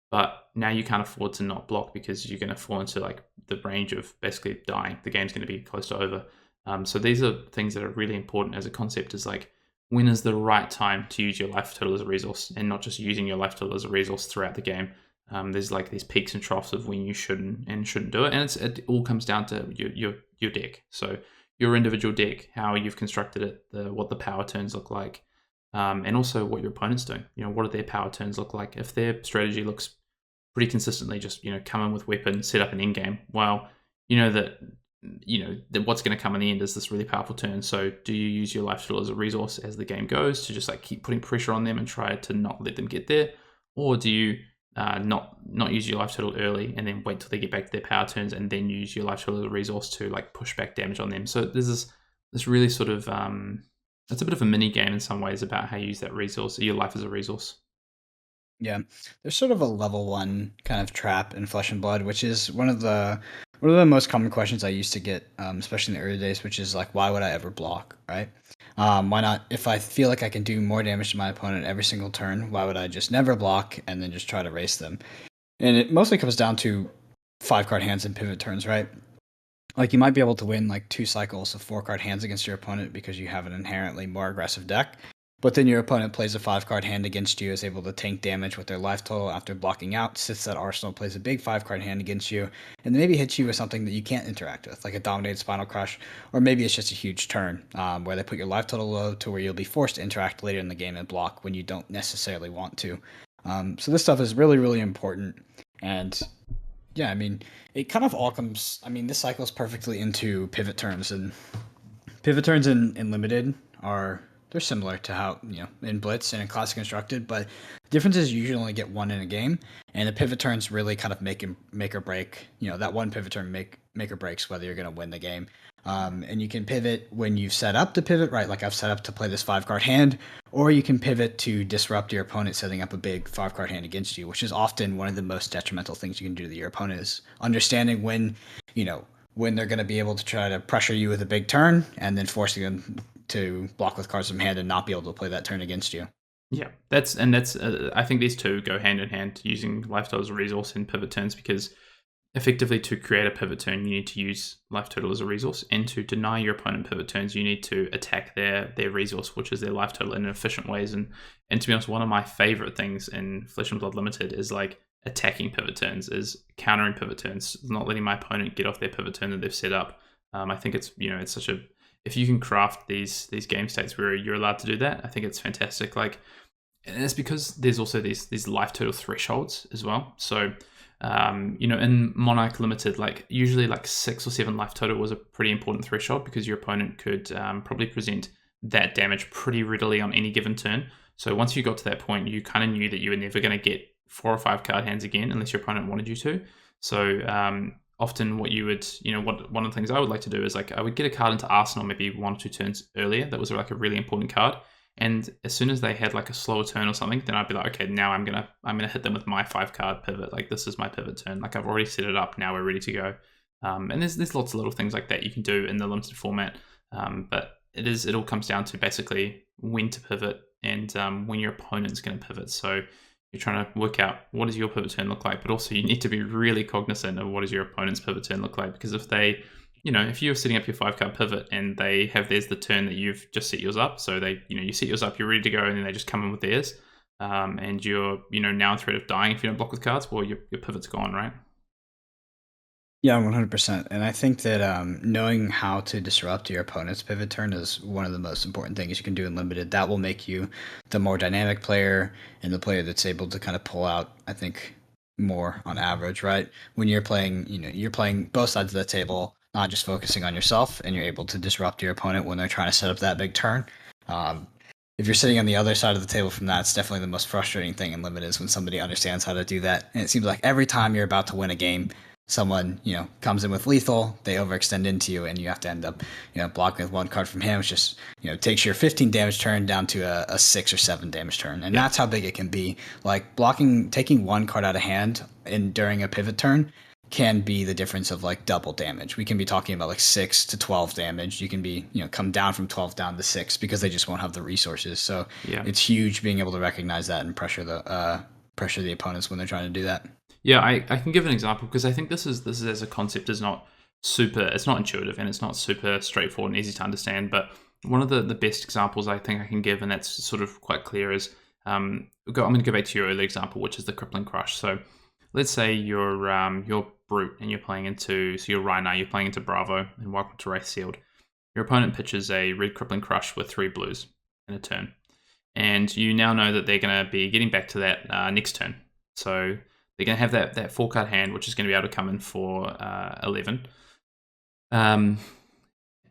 C: But now you can't afford to not block because you're going to fall into like the range of basically dying. The game's going to be close to over. So these are things that are really important as a concept, is like, when is the right time to use your life total as a resource, and not just using your life total as a resource throughout the game. There's like these peaks and troughs of when you shouldn't do it. And it all comes down to your deck. So your individual deck, how you've constructed it, what the power turns look like. And also what your opponent's doing. What do their power turns look like? If their strategy looks pretty consistently just, come in with weapon, set up an end game, well, that what's going to come in the end is this really powerful turn. So do you use your life total as a resource as the game goes to just like keep putting pressure on them and try to not let them get there? Or do you not use your life total early and then wait till they get back to their power turns and then use your life total as a resource to like push back damage on them? So there's this really sort of it's a bit of a mini game in some ways about how you use that resource, your life as a resource.
B: Yeah, there's sort of a level 1 kind of trap in Flesh and Blood, which is one of the one of the most common questions I used to get, especially in the early days, which is like, why would I ever block, right? Why not? If I feel like I can do more damage to my opponent every single turn, why would I just never block and then just try to race them? And it mostly comes down to 5-card hands and pivot turns, right? Like you might be able to win like 2 cycles of 4-card hands against your opponent because you have an inherently more aggressive deck. But then your opponent plays a 5-card hand against you, is able to tank damage with their life total after blocking out, sits that arsenal, plays a big 5-card hand against you, and then maybe hits you with something that you can't interact with, like a dominated Spinal Crush, or maybe it's just a huge turn where they put your life total low to where you'll be forced to interact later in the game and block when you don't necessarily want to. So this stuff is really, really important. And yeah, I mean, it kind of all comes. I mean, this cycles perfectly into pivot turns, and pivot turns in limited are they're similar to how in Blitz and in Classic Constructed, but the difference is you usually only get one in a game, and the pivot turns really kind of make or break. That one pivot turn make or breaks whether you're going to win the game. And you can pivot when you've set up to pivot, right? Like I've set up to play this 5-card hand, or you can pivot to disrupt your opponent setting up a big 5-card hand against you, which is often one of the most detrimental things you can do to your opponent is understanding when they're going to be able to try to pressure you with a big turn and then forcing them to block with cards from hand and not be able to play that turn against you.
C: Yeah, that's I think these two go hand in hand, using life total as a resource in pivot turns, because effectively to create a pivot turn, you need to use life total as a resource, and to deny your opponent pivot turns, you need to attack their resource, which is their life total, in efficient ways. And to be honest, one of my favorite things in Flesh and Blood Limited is like attacking pivot turns, is countering pivot turns, not letting my opponent get off their pivot turn that they've set up. I think it's it's such a, if you can craft these game states where you're allowed to do that, I think it's fantastic. Like, and it's because there's also these life total thresholds as well. So in Monarch Limited, like usually like 6 or 7 life total was a pretty important threshold, because your opponent could probably present that damage pretty readily on any given turn. So once you got to that point, you kind of knew that you were never going to get 4 or 5 card hands again unless your opponent wanted you to. So often what you would, one of the things I would like to do is like I would get a card into Arsenal maybe 1 or 2 turns earlier that was like a really important card. And as soon as they had like a slower turn or something, then I'd be like, okay, now I'm gonna hit them with my 5-card pivot. Like this is my pivot turn. Like I've already set it up. Now we're ready to go. And there's lots of little things like that you can do in the limited format. But it all comes down to basically when to pivot and when your opponent's going to pivot. So you're trying to work out what does your pivot turn look like, but also you need to be really cognizant of what does your opponent's pivot turn look like, because if they, if you're setting up your 5-card pivot and they have theirs the turn that you've just set yours up, so they, you set yours up, you're ready to go, and then they just come in with theirs, and you're, now in threat of dying if you don't block with cards, well, your pivot's gone, right?
B: Yeah, 100%. And I think that knowing how to disrupt your opponent's pivot turn is one of the most important things you can do in Limited. That will make you the more dynamic player and the player that's able to kind of pull out, I think, more on average, right? When you're playing, you're playing both sides of the table, not just focusing on yourself, and you're able to disrupt your opponent when they're trying to set up that big turn. If you're sitting on the other side of the table from that, it's definitely the most frustrating thing in Limited is when somebody understands how to do that. And it seems like every time you're about to win a game, someone comes in with lethal, they overextend into you, and you have to end up blocking with 1 card from him, which just takes your 15 damage turn down to a 6 or 7 damage turn, and that's how big it can be. Like taking 1 card out of hand during a pivot turn can be the difference of like double damage. We can be talking about like 6 to 12 damage. You can be come down from 12 down to 6 because they just won't have the resources. So it's huge being able to recognize that and pressure the opponents when they're trying to do that.
C: Yeah, I can give an example, because I think this is as a concept is not super, it's not intuitive and it's not super straightforward and easy to understand. But one of the best examples I think I can give, and that's sort of quite clear, is I'm going to go back to your early example, which is the Crippling Crush. So let's say you're Brute and you're playing into, so you're Rhino, you're playing into Bravo and welcome to Wraith Sealed. Your opponent pitches a red Crippling Crush with 3 blues in a turn, and you now know that they're going to be getting back to that next turn. So they're going to have that 4-card hand, which is going to be able to come in for 11.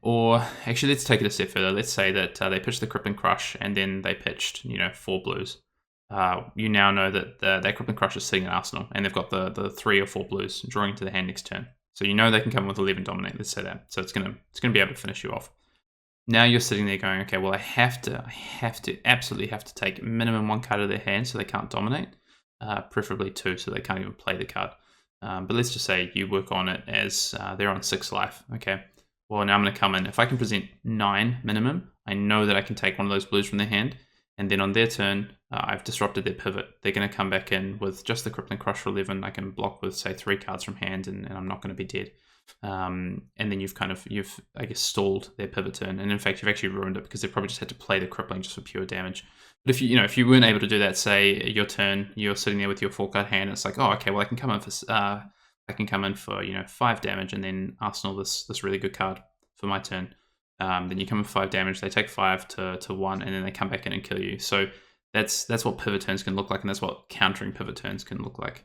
C: Or actually, let's take it a step further. Let's say that they pitched the Crippling Crush and then they pitched 4 blues. You now know that that Crippling Crush is sitting in Arsenal, and they've got the 3 or 4 blues drawing into the hand next turn. So you know they can come with 11 dominate. Let's say that. So it's gonna be able to finish you off. Now you're sitting there going, okay, well absolutely have to take minimum 1 card of their hand so they can't dominate. Preferably 2, so they can't even play the card. But let's just say you work on it as they're on 6 life. Okay. Well, now I'm going to come in. If I can present 9 minimum, I know that I can take one of those blues from their hand. And then on their turn, I've disrupted their pivot. They're going to come back in with just the Crippling Crush for 11. I can block with, say, 3 cards from hand, and I'm not going to be dead. And then you've I guess, stalled their pivot turn. And in fact, you've actually ruined it because they probably just had to play the Crippling just for pure damage. But if you weren't able to do that, say your turn, you're sitting there with your 4-card hand. It's like, oh, okay, well I can come in for 5 damage, and then arsenal this really good card for my turn. Then you come in for 5 damage. They take 5 to 1, and then they come back in and kill you. So that's what pivot turns can look like, and that's what countering pivot turns can look like.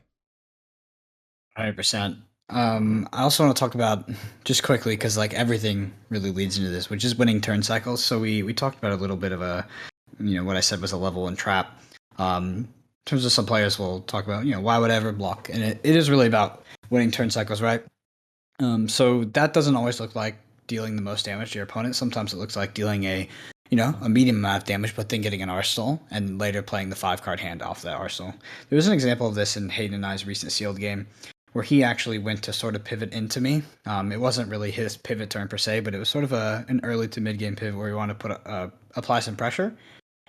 B: 100%. I also want to talk about just quickly, because like everything really leads into this, which is winning turn cycles. So we talked about a little bit of what I said was a level 1 trap. In terms of some players, we'll talk about why would I ever block, and it is really about winning turn cycles, right? So that doesn't always look like dealing the most damage to your opponent. Sometimes it looks like dealing a medium amount of damage, but then getting an arsenal and later playing the 5-card hand off that arsenal. There was an example of this in Hayden and I's recent sealed game, where he actually went to sort of pivot into me. It wasn't really his pivot turn per se, but it was sort of an early to mid game pivot where he wanted to apply some pressure.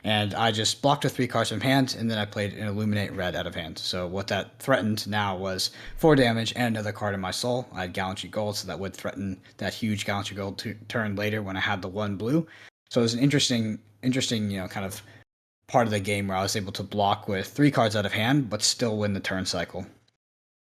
B: And I just blocked with 3 cards from hand, and then I played an Illuminate red out of hand. So what that threatened now was 4 damage and another card in my soul. I had Gallantry Gold, so that would threaten that huge Gallantry Gold turn later when I had the 1 blue. So it was an interesting, kind of part of the game where I was able to block with 3 cards out of hand, but still win the turn cycle.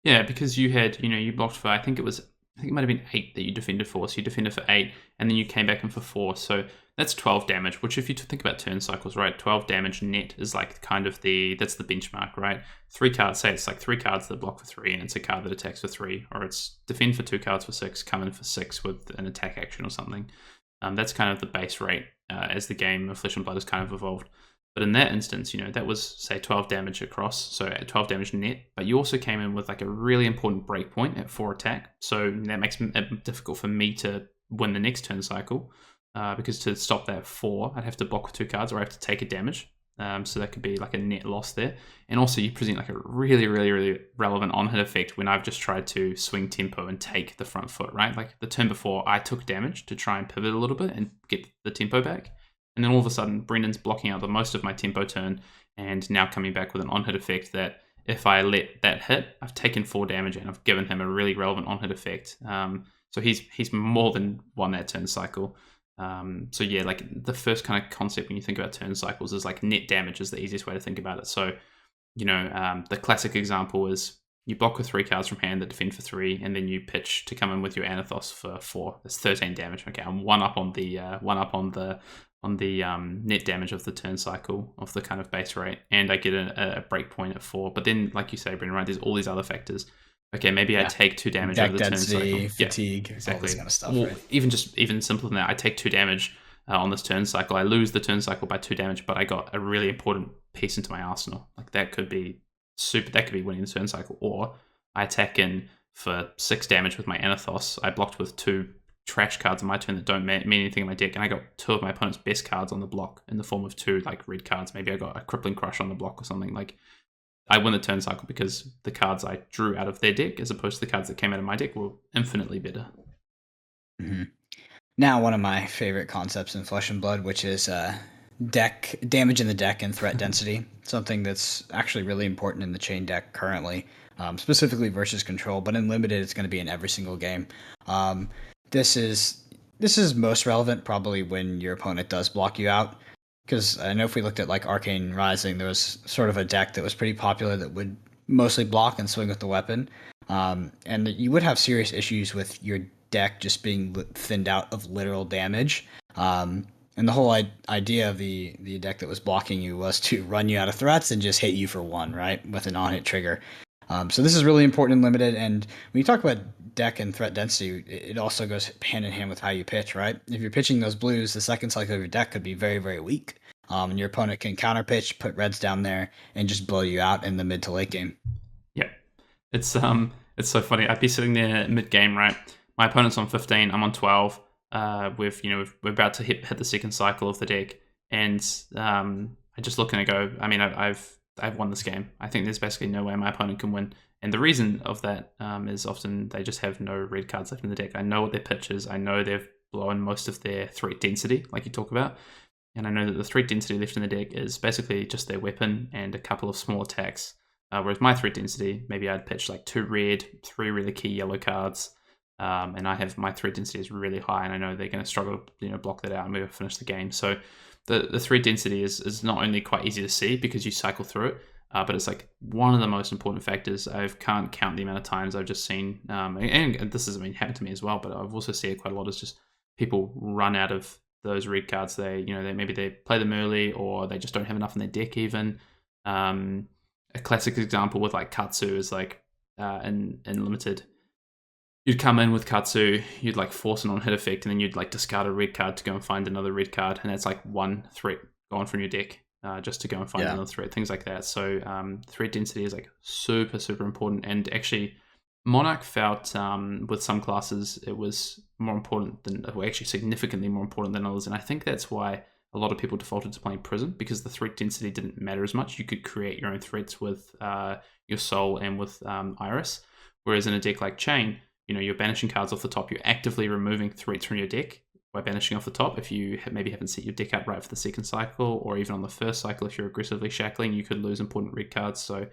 C: Yeah, because you had, you blocked for, I think it might have been 8 that you defended for. So you defended for 8, and then you came back in for 4. So that's 12 damage, which if you think about turn cycles, right, 12 damage net is like kind of that's the benchmark, right? 3 cards, say it's like 3 cards that block for 3, and it's a card that attacks for 3, or it's defend for 2 cards for 6, come in for 6 with an attack action or something. That's kind of the base rate as the game of Flesh and Blood has kind of evolved. But in that instance, that was, say, 12 damage across, so 12 damage net, but you also came in with like a really important breakpoint at 4 attack, so that makes it difficult for me to win the next turn cycle, because to stop that 4, I'd have to block with 2 cards, or I have to take a damage, so that could be like a net loss there. And also you present like a really, really, really relevant on-hit effect when I've just tried to swing tempo and take the front foot, right? Like the turn before, I took damage to try and pivot a little bit and get the tempo back. And then all of a sudden, Brendan's blocking out the most of my tempo turn, and now coming back with an on-hit effect that if I let that hit, I've taken 4 damage and I've given him a really relevant on-hit effect. So he's more than won that turn cycle. So yeah, like the first kind of concept when you think about turn cycles is like net damage is the easiest way to think about it. So, the classic example is you block with 3 cards from hand that defend for 3, and then you pitch to come in with your Anathos for 4. That's 13 damage. Okay, I'm one up on the net damage of the turn cycle of the kind of base rate, and I get a break point at 4. But then, like you say, Brendan, right, there's all these other factors. Okay, maybe I take 2 damage
B: deck
C: over the
B: density,
C: turn cycle.
B: fatigue,
C: exactly.
B: All this kind of stuff.
C: Well,
B: right?
C: even simpler than that, I take 2 damage on this turn cycle. I lose the turn cycle by 2 damage, but I got a really important piece into my arsenal. Like that could be that could be winning the turn cycle. Or I attack in for 6 damage with my Anathos. I blocked with 2 trash cards in my turn that don't mean anything in my deck, and I got 2 of my opponent's best cards on the block in the form of 2 like red cards. Maybe I got a Crippling Crush on the block or something. Like I win the turn cycle because the cards I drew out of their deck as opposed to the cards that came out of my deck were infinitely better.
B: Mm-hmm. Now, one of my favorite concepts in Flesh and Blood, which is deck damage in the deck and threat density, something that's actually really important in the chain deck currently, specifically versus control, but in limited it's going to be in every single game. This is most relevant probably when your opponent does block you out, because I know if we looked at like Arcane Rising, there was sort of a deck that was pretty popular that would mostly block and swing with the weapon, and you would have serious issues with your deck just being thinned out of literal damage. And the whole idea of the deck that was blocking you was to run you out of threats and just hit you for 1, right, with an on-hit trigger. So this is really important in limited, and when you talk about deck and threat density, it also goes hand in hand with how you pitch, right? If you're pitching those blues, the second cycle of your deck could be very, very weak, and your opponent can counter pitch, put reds down there, and just blow you out in the mid to late game.
C: Yeah, it's so funny. I'd be sitting there mid game, right? My opponent's on 15, I'm on 12. We're about to hit the second cycle of the deck, and I just look and I go. I mean, I've I've won this game. I think there's basically no way my opponent can win. And the reason of that is often they just have no red cards left in the deck. I know what their pitch is. I know they've blown most of their threat density, like you talk about. And I know that the threat density left in the deck is basically just their weapon and a couple of small attacks. Whereas my threat density, maybe I'd pitch like 2 red, 3 really key yellow cards. And I have my threat density is really high, and I know they're going to struggle to block that out and maybe finish the game. So the threat density is not only quite easy to see because you cycle through it, but it's like one of the most important factors. I can't count the amount of times I've just seen, and this has happened to me as well, but I've also seen it quite a lot, is just people run out of those red cards. They maybe they play them early, or they just don't have enough in their deck even. A classic example with like Katsu is like in Limited, you'd come in with Katsu, you'd like force an on-hit effect, and then you'd like discard a red card to go and find another red card, and that's like one threat gone from your deck just to go and find another threat, things like that. So threat density is like super, super important. And actually, Monarch felt with some classes it was more important than, well, actually significantly more important than others. And I think that's why a lot of people defaulted to playing Prison, because the threat density didn't matter as much. You could create your own threats with your Soul and with Iris. Whereas in a deck like Chain, you're banishing cards off the top. You're actively removing threats from your deck by banishing off the top. If you maybe haven't set your deck up right for the second cycle, or even on the first cycle, if you're aggressively shackling, you could lose important red cards. So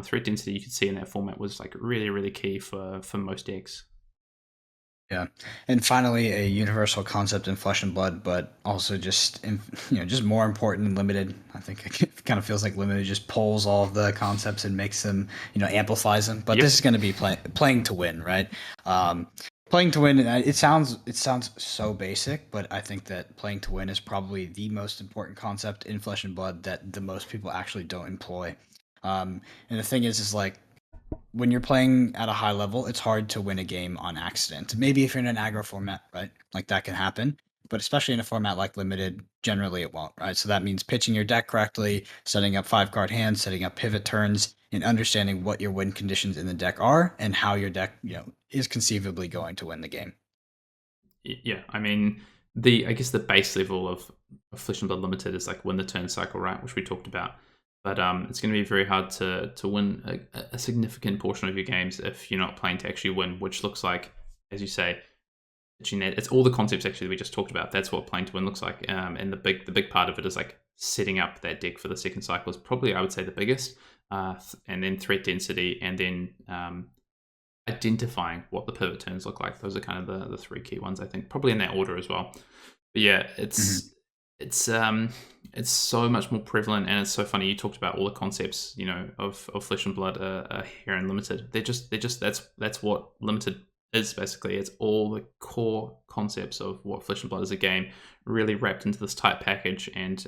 C: threat density, you could see in that format, was like really, really key for most decks.
B: Yeah, and finally, a universal concept in Flesh and Blood, but also just just more important than Limited. I think it kind of feels like Limited just pulls all of the concepts and makes them, amplifies them. But this is going to be playing to win, right? Playing to win. It sounds so basic, but I think that playing to win is probably the most important concept in Flesh and Blood that the most people actually don't employ. And the thing is like, when you're playing at a high level, it's hard to win a game on accident. Maybe if you're in an aggro format, right? Like that can happen. But especially in a format like Limited, generally it won't, right? So that means pitching your deck correctly, setting up 5-card hands, setting up pivot turns, and understanding what your win conditions in the deck are and how your deck, is conceivably going to win the game.
C: Yeah, I mean, I guess the base level of Flesh and Blood Limited is like win the turn cycle, right? Which we talked about. But it's going to be very hard to win a significant portion of your games if you're not playing to actually win, which looks like, as you say, it's all the concepts actually that we just talked about. That's what playing to win looks like. And the big part of it is like setting up that deck for the second cycle is probably, I would say, the biggest. And then threat density, and then identifying what the pivot turns look like. Those are kind of the 3 key ones, I think, probably in that order as well. But yeah, it's so much more prevalent, and it's so funny. You talked about all the concepts, of Flesh and Blood here in Limited. They're just that's what Limited is basically. It's all the core concepts of what Flesh and Blood is a game, really wrapped into this tight package. And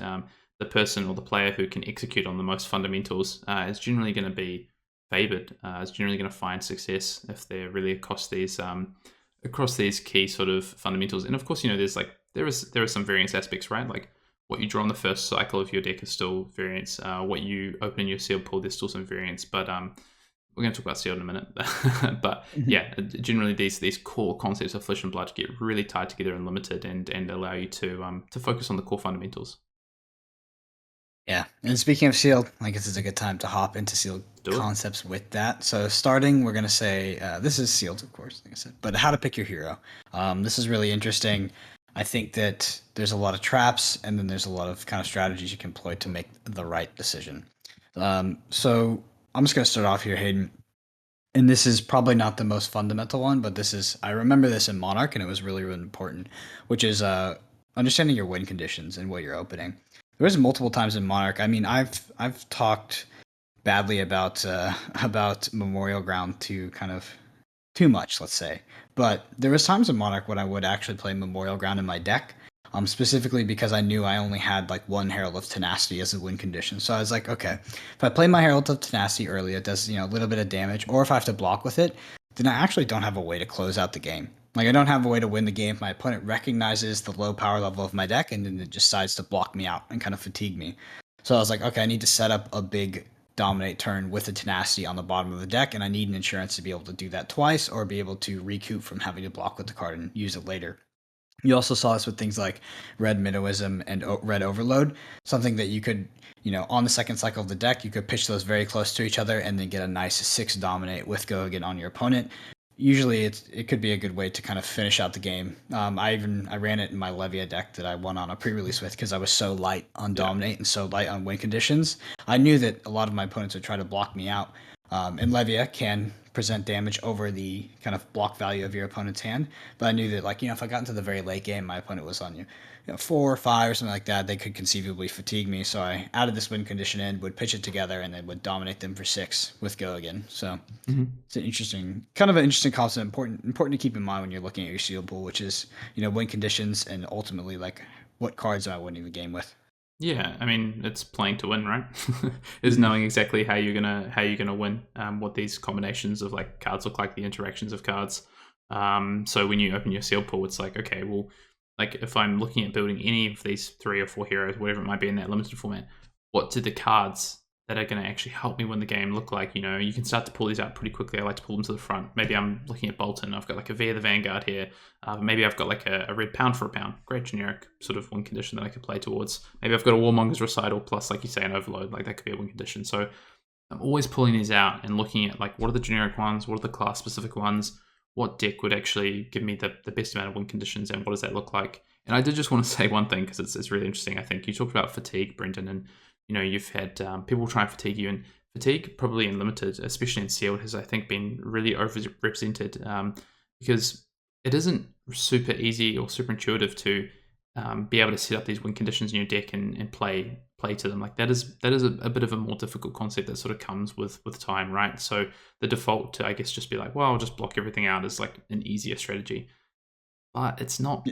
C: the person or the player who can execute on the most fundamentals is generally going to be favored. Is generally going to find success if they're really across these key sort of fundamentals. And of course, there are some variance aspects, right? Like what you draw on the first cycle of your deck is still variance. What you open in your sealed pool, there's still some variance. But we're going to talk about sealed in a minute. But yeah, generally these core concepts of Flesh and Blood get really tied together and Limited, and allow you to focus on the core fundamentals.
B: Yeah, and speaking of sealed, I guess it's a good time to hop into sealed concepts with that. So starting, we're going to say, this is sealed, of course, like I said, but how to pick your hero. This is really interesting. I think that there's a lot of traps, and then there's a lot of kind of strategies you can employ to make the right decision. So I'm just going to start off here, Hayden. And this is probably not the most fundamental one, but I remember this in Monarch, and it was really, really important, which is understanding your win conditions and what you're opening. There was multiple times in Monarch. I mean, I've talked badly about Memorial Ground too much, let's say. But there was times in Monarch when I would actually play Memorial Ground in my deck, specifically because I knew I only had like 1 Herald of Tenacity as a win condition. So I was like, okay, if I play my Herald of Tenacity early, it does a little bit of damage, or if I have to block with it, then I actually don't have a way to close out the game. Like, I don't have a way to win the game if my opponent recognizes the low power level of my deck and then it decides to block me out and kind of fatigue me. So I was like, okay, I need to set up a big dominate turn with a Tenacity on the bottom of the deck, and I need an insurance to be able to do that twice, or be able to recoup from having to block with the card and use it later. You also saw this with things like Red Minnowism and Red Overload, something that you could, on the second cycle of the deck, you could pitch those very close to each other and then get a nice 6 dominate with Go again on your opponent. Usually, it could be a good way to kind of finish out the game. I ran it in my Levia deck that I won on a pre-release with because I was so light on dominate and so light on win conditions. I knew that a lot of my opponents would try to block me out, and Levia can present damage over the kind of block value of your opponent's hand. But I knew that, like, if I got into the very late game, my opponent was on 4 or 5 or something like that, they could conceivably fatigue me. So I added this win condition in, would pitch it together, and then would dominate them for 6 with Go again. So it's an interesting concept. Important to keep in mind when you're looking at your sealed pool, which is win conditions and ultimately like what cards am I winning the game with.
C: Yeah, I mean it's playing to win, right? Is knowing exactly how you're gonna win, what these combinations of like cards look like, the interactions of cards. So when you open your seal pool, it's like, okay, well, like if I'm looking at building any of these 3 or 4 heroes, whatever it might be in that limited format, what do the cards that are going to actually help me win the game look like? You can start to pull these out pretty quickly. I like to pull them to the front. Maybe I'm looking at Bolton. I've got like a Via the Vanguard here. Maybe I've got like a red pound for a pound. Great generic sort of win condition that I could play towards. Maybe I've got a Warmonger's Recital plus, like you say, an Overload. Like that could be a win condition. So I'm always pulling these out and looking at like what are the generic ones, what are the class specific ones, what deck would actually give me the best amount of win conditions, and what does that look like? And I did just want to say one thing because it's really interesting. I think you talked about fatigue, Brendan, and you've had people try and fatigue you, and fatigue probably in limited, especially in sealed, has I think been really overrepresented because it isn't super easy or super intuitive to be able to set up these win conditions in your deck and play to them. Like that is a bit of a more difficult concept that sort of comes with time, right? So the default to, I guess, just be like, well, I'll just block everything out is like an easier strategy. But it's not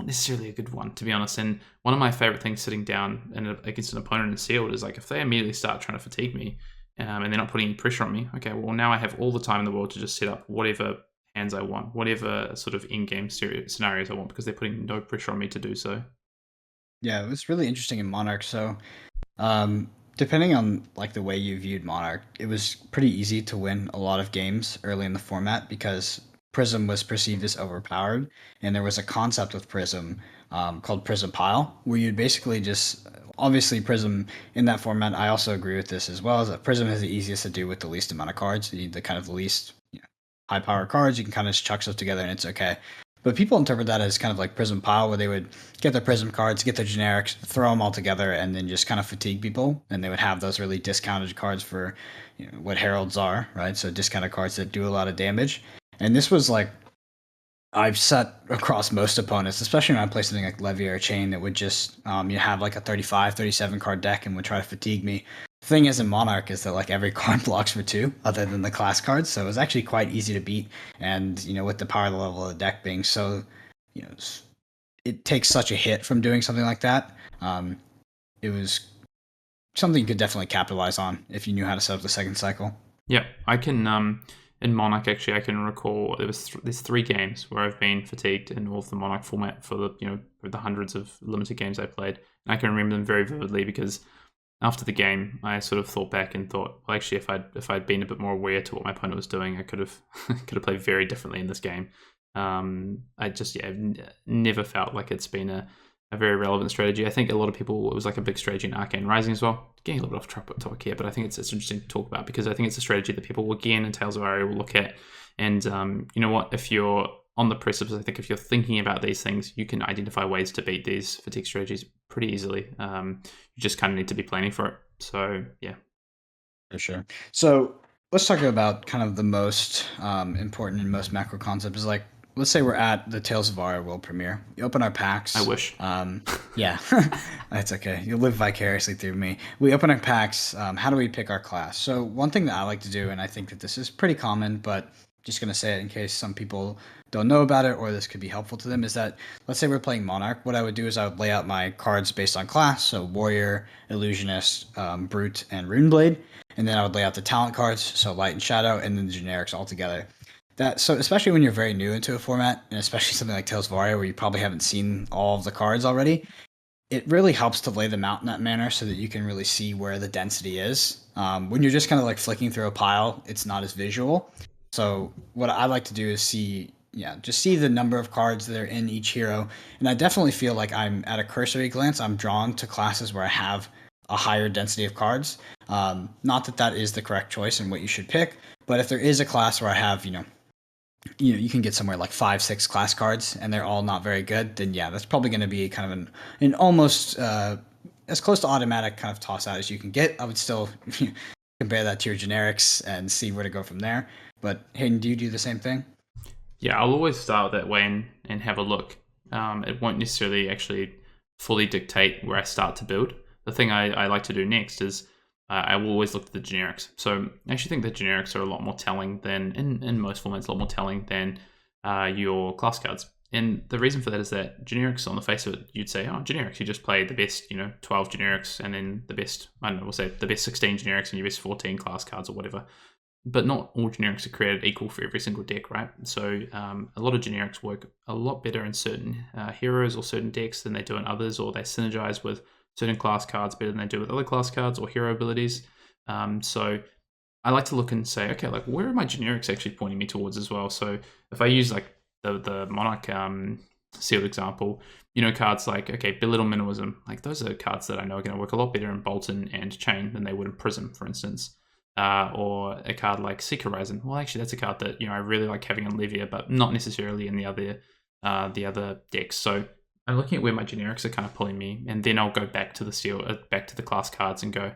C: necessarily a good one, to be honest. And one of my favorite things sitting down against an opponent in sealed is like if they immediately start trying to fatigue me and they're not putting any pressure on me, okay, well now I have all the time in the world to just set up whatever hands I want, whatever sort of in-game scenarios I want, because they're putting no pressure on me to do so.
B: Yeah, it was really interesting in Monarch. So depending on like the way you viewed Monarch, it was pretty easy to win a lot of games early in the format because Prism was perceived as overpowered, and there was a concept with Prism called Prism Pile, where you'd basically just obviously Prism in that format. I also agree with this as well. Is that Prism is the easiest to do with the least amount of cards, the kind of the least high power cards. You can kind of just chuck stuff together and it's okay. But people interpret that as kind of like Prism Pile, where they would get their Prism cards, get their generics, throw them all together, and then just kind of fatigue people. And they would have those really discounted cards for what Heralds are, right? So discounted cards that do a lot of damage. And this was like, I've set across most opponents, especially when I play something like Levy or Chain that would just, you have like a 35, 37 card deck and would try to fatigue me. The thing is in Monarch is that like every card blocks for 2 other than the class cards. So it was actually quite easy to beat. And, with the power level of the deck being so, it takes such a hit from doing something like that. It was something you could definitely capitalize on if you knew how to set up the second cycle.
C: Yeah, I can, in Monarch, actually, I can recall there's 3 games where I've been fatigued in all of the Monarch format for the hundreds of limited games I played, and I can remember them very vividly because after the game, I sort of thought back and thought, well, actually, if I'd been a bit more aware to what my opponent was doing, I could have played very differently in this game. I just never felt like it's been a very relevant strategy. I think a lot of people, it was like a big strategy in Arcane Rising as well. Getting a little bit off topic here, but I think it's interesting to talk about because I think it's a strategy that people again in Tales of Aria will look at. And you know what? If you're on the precipice, I think if you're thinking about these things, you can identify ways to beat these fatigue strategies pretty easily. You just kind of need to be planning for it. So yeah.
B: For sure. So let's talk about kind of the most important and most macro concept is like, let's say we're at the Tales of Aria world premiere. You open our packs.
C: I wish.
B: Yeah, that's okay. You'll live vicariously through me. We open our packs. How do we pick our class? So one thing that I like to do, and I think that this is pretty common, but just going to say it in case some people don't know about it or this could be helpful to them, is that let's say we're playing Monarch. What I would do is I would lay out my cards based on class. So Warrior, Illusionist, Brute, and Runeblade. And then I would lay out the talent cards, so Light and Shadow, and then the generics all together. So especially when you're very new into a format, and especially something like Tales of Aria where you probably haven't seen all of the cards already, it really helps to lay them out in that manner so that you can really see where the density is. When you're just kind of like flicking through a pile, it's not as visual. So what I like to do is see, just see the number of cards that are in each hero. And I definitely feel like I'm at a cursory glance, I'm drawn to classes where I have a higher density of cards. Not that that is the correct choice and what you should pick, but if there is a class where I have, you can get somewhere like 5, 6 class cards and they're all not very good, then yeah, that's probably going to be kind of an almost as close to automatic kind of toss out as you can get. I would still compare that to your generics and see where to go from there. But Hayden, do you do the same thing?
C: Yeah, I'll always start that way and have a look. It won't necessarily actually fully dictate where I start to build. The thing I like to do next is I will always look at the generics. So I actually think the generics are a lot more telling than, in most formats, a lot more telling than your class cards. And the reason for that is that generics, on the face of it, you'd say, oh, generics, you just play the best, 12 generics and then the best, I don't know, we'll say the best 16 generics and your best 14 class cards or whatever. But not all generics are created equal for every single deck, right? So a lot of generics work a lot better in certain heroes or certain decks than they do in others, or they synergize with certain class cards better than they do with other class cards or hero abilities. So I like to look and say, okay, like where are my generics actually pointing me towards as well? So if I use like the Monarch sealed example, cards like, okay, Belittle Minimalism, like those are cards that I know are going to work a lot better in Bolton and Chain than they would in Prism, for instance. Or a card like Seek Horizon. Well, actually, that's a card that I really like having in Levia, but not necessarily in the other decks. So I'm looking at where my generics are kind of pulling me, and then I'll go back to the class cards and go,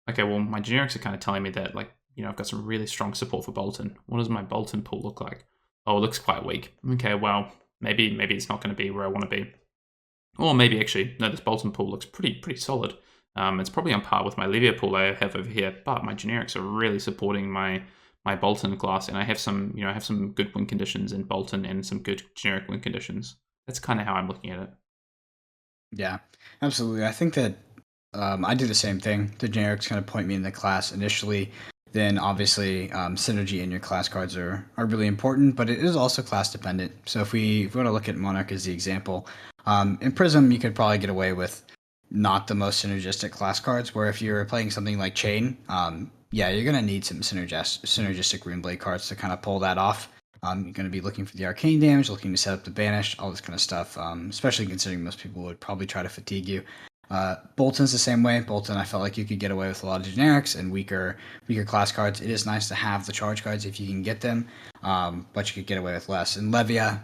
C: okay, well, my generics are kind of telling me that I've got some really strong support for Bolton. What does my Bolton pool look like? Oh, it looks quite weak. Okay, well, maybe it's not going to be where I want to be, or maybe actually no, this Bolton pool looks pretty solid. It's probably on par with my Levia pool I have over here, but my generics are really supporting my Bolton class, and I have some good win conditions in Bolton and some good generic win conditions. That's kind of how I'm looking at it.
B: Yeah, absolutely. I think that I do the same thing. The generics kind of point me in the class initially. Then obviously synergy in your class cards are really important, but it is also class dependent. So if we want to look at Monarch as the example, in Prism you could probably get away with not the most synergistic class cards, where if you're playing something like Chain, you're going to need some synergistic Runeblade cards to kind of pull that off. You're going to be looking for the arcane damage, looking to set up the banish, all this kind of stuff, especially considering most people would probably try to fatigue you. Bolton's the same way. Bolton, I felt like you could get away with a lot of generics and weaker class cards. It is nice to have the charge cards if you can get them, but you could get away with less. In Levia,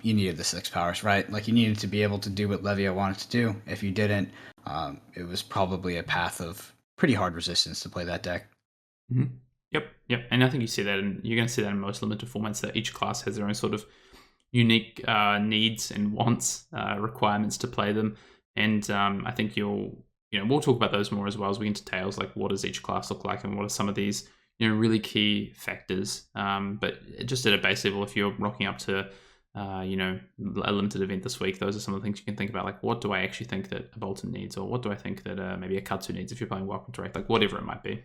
B: you needed the 6 powers, right? Like you needed to be able to do what Levia wanted to do. If you didn't, it was probably a path of pretty hard resistance to play that deck.
C: Mm-hmm. Yep. And I think you see that, and you're going to see that in most limited formats, that each class has their own sort of unique needs and wants, requirements to play them. And I think we'll talk about those more as well as we get into Tales, like what does each class look like and what are some of these, really key factors. But just at a base level, if you're rocking up to, a limited event this week, those are some of the things you can think about, like what do I actually think that a Bolton needs, or what do I think that maybe a Katsu needs if you're playing Welcome Direct, like whatever it might be.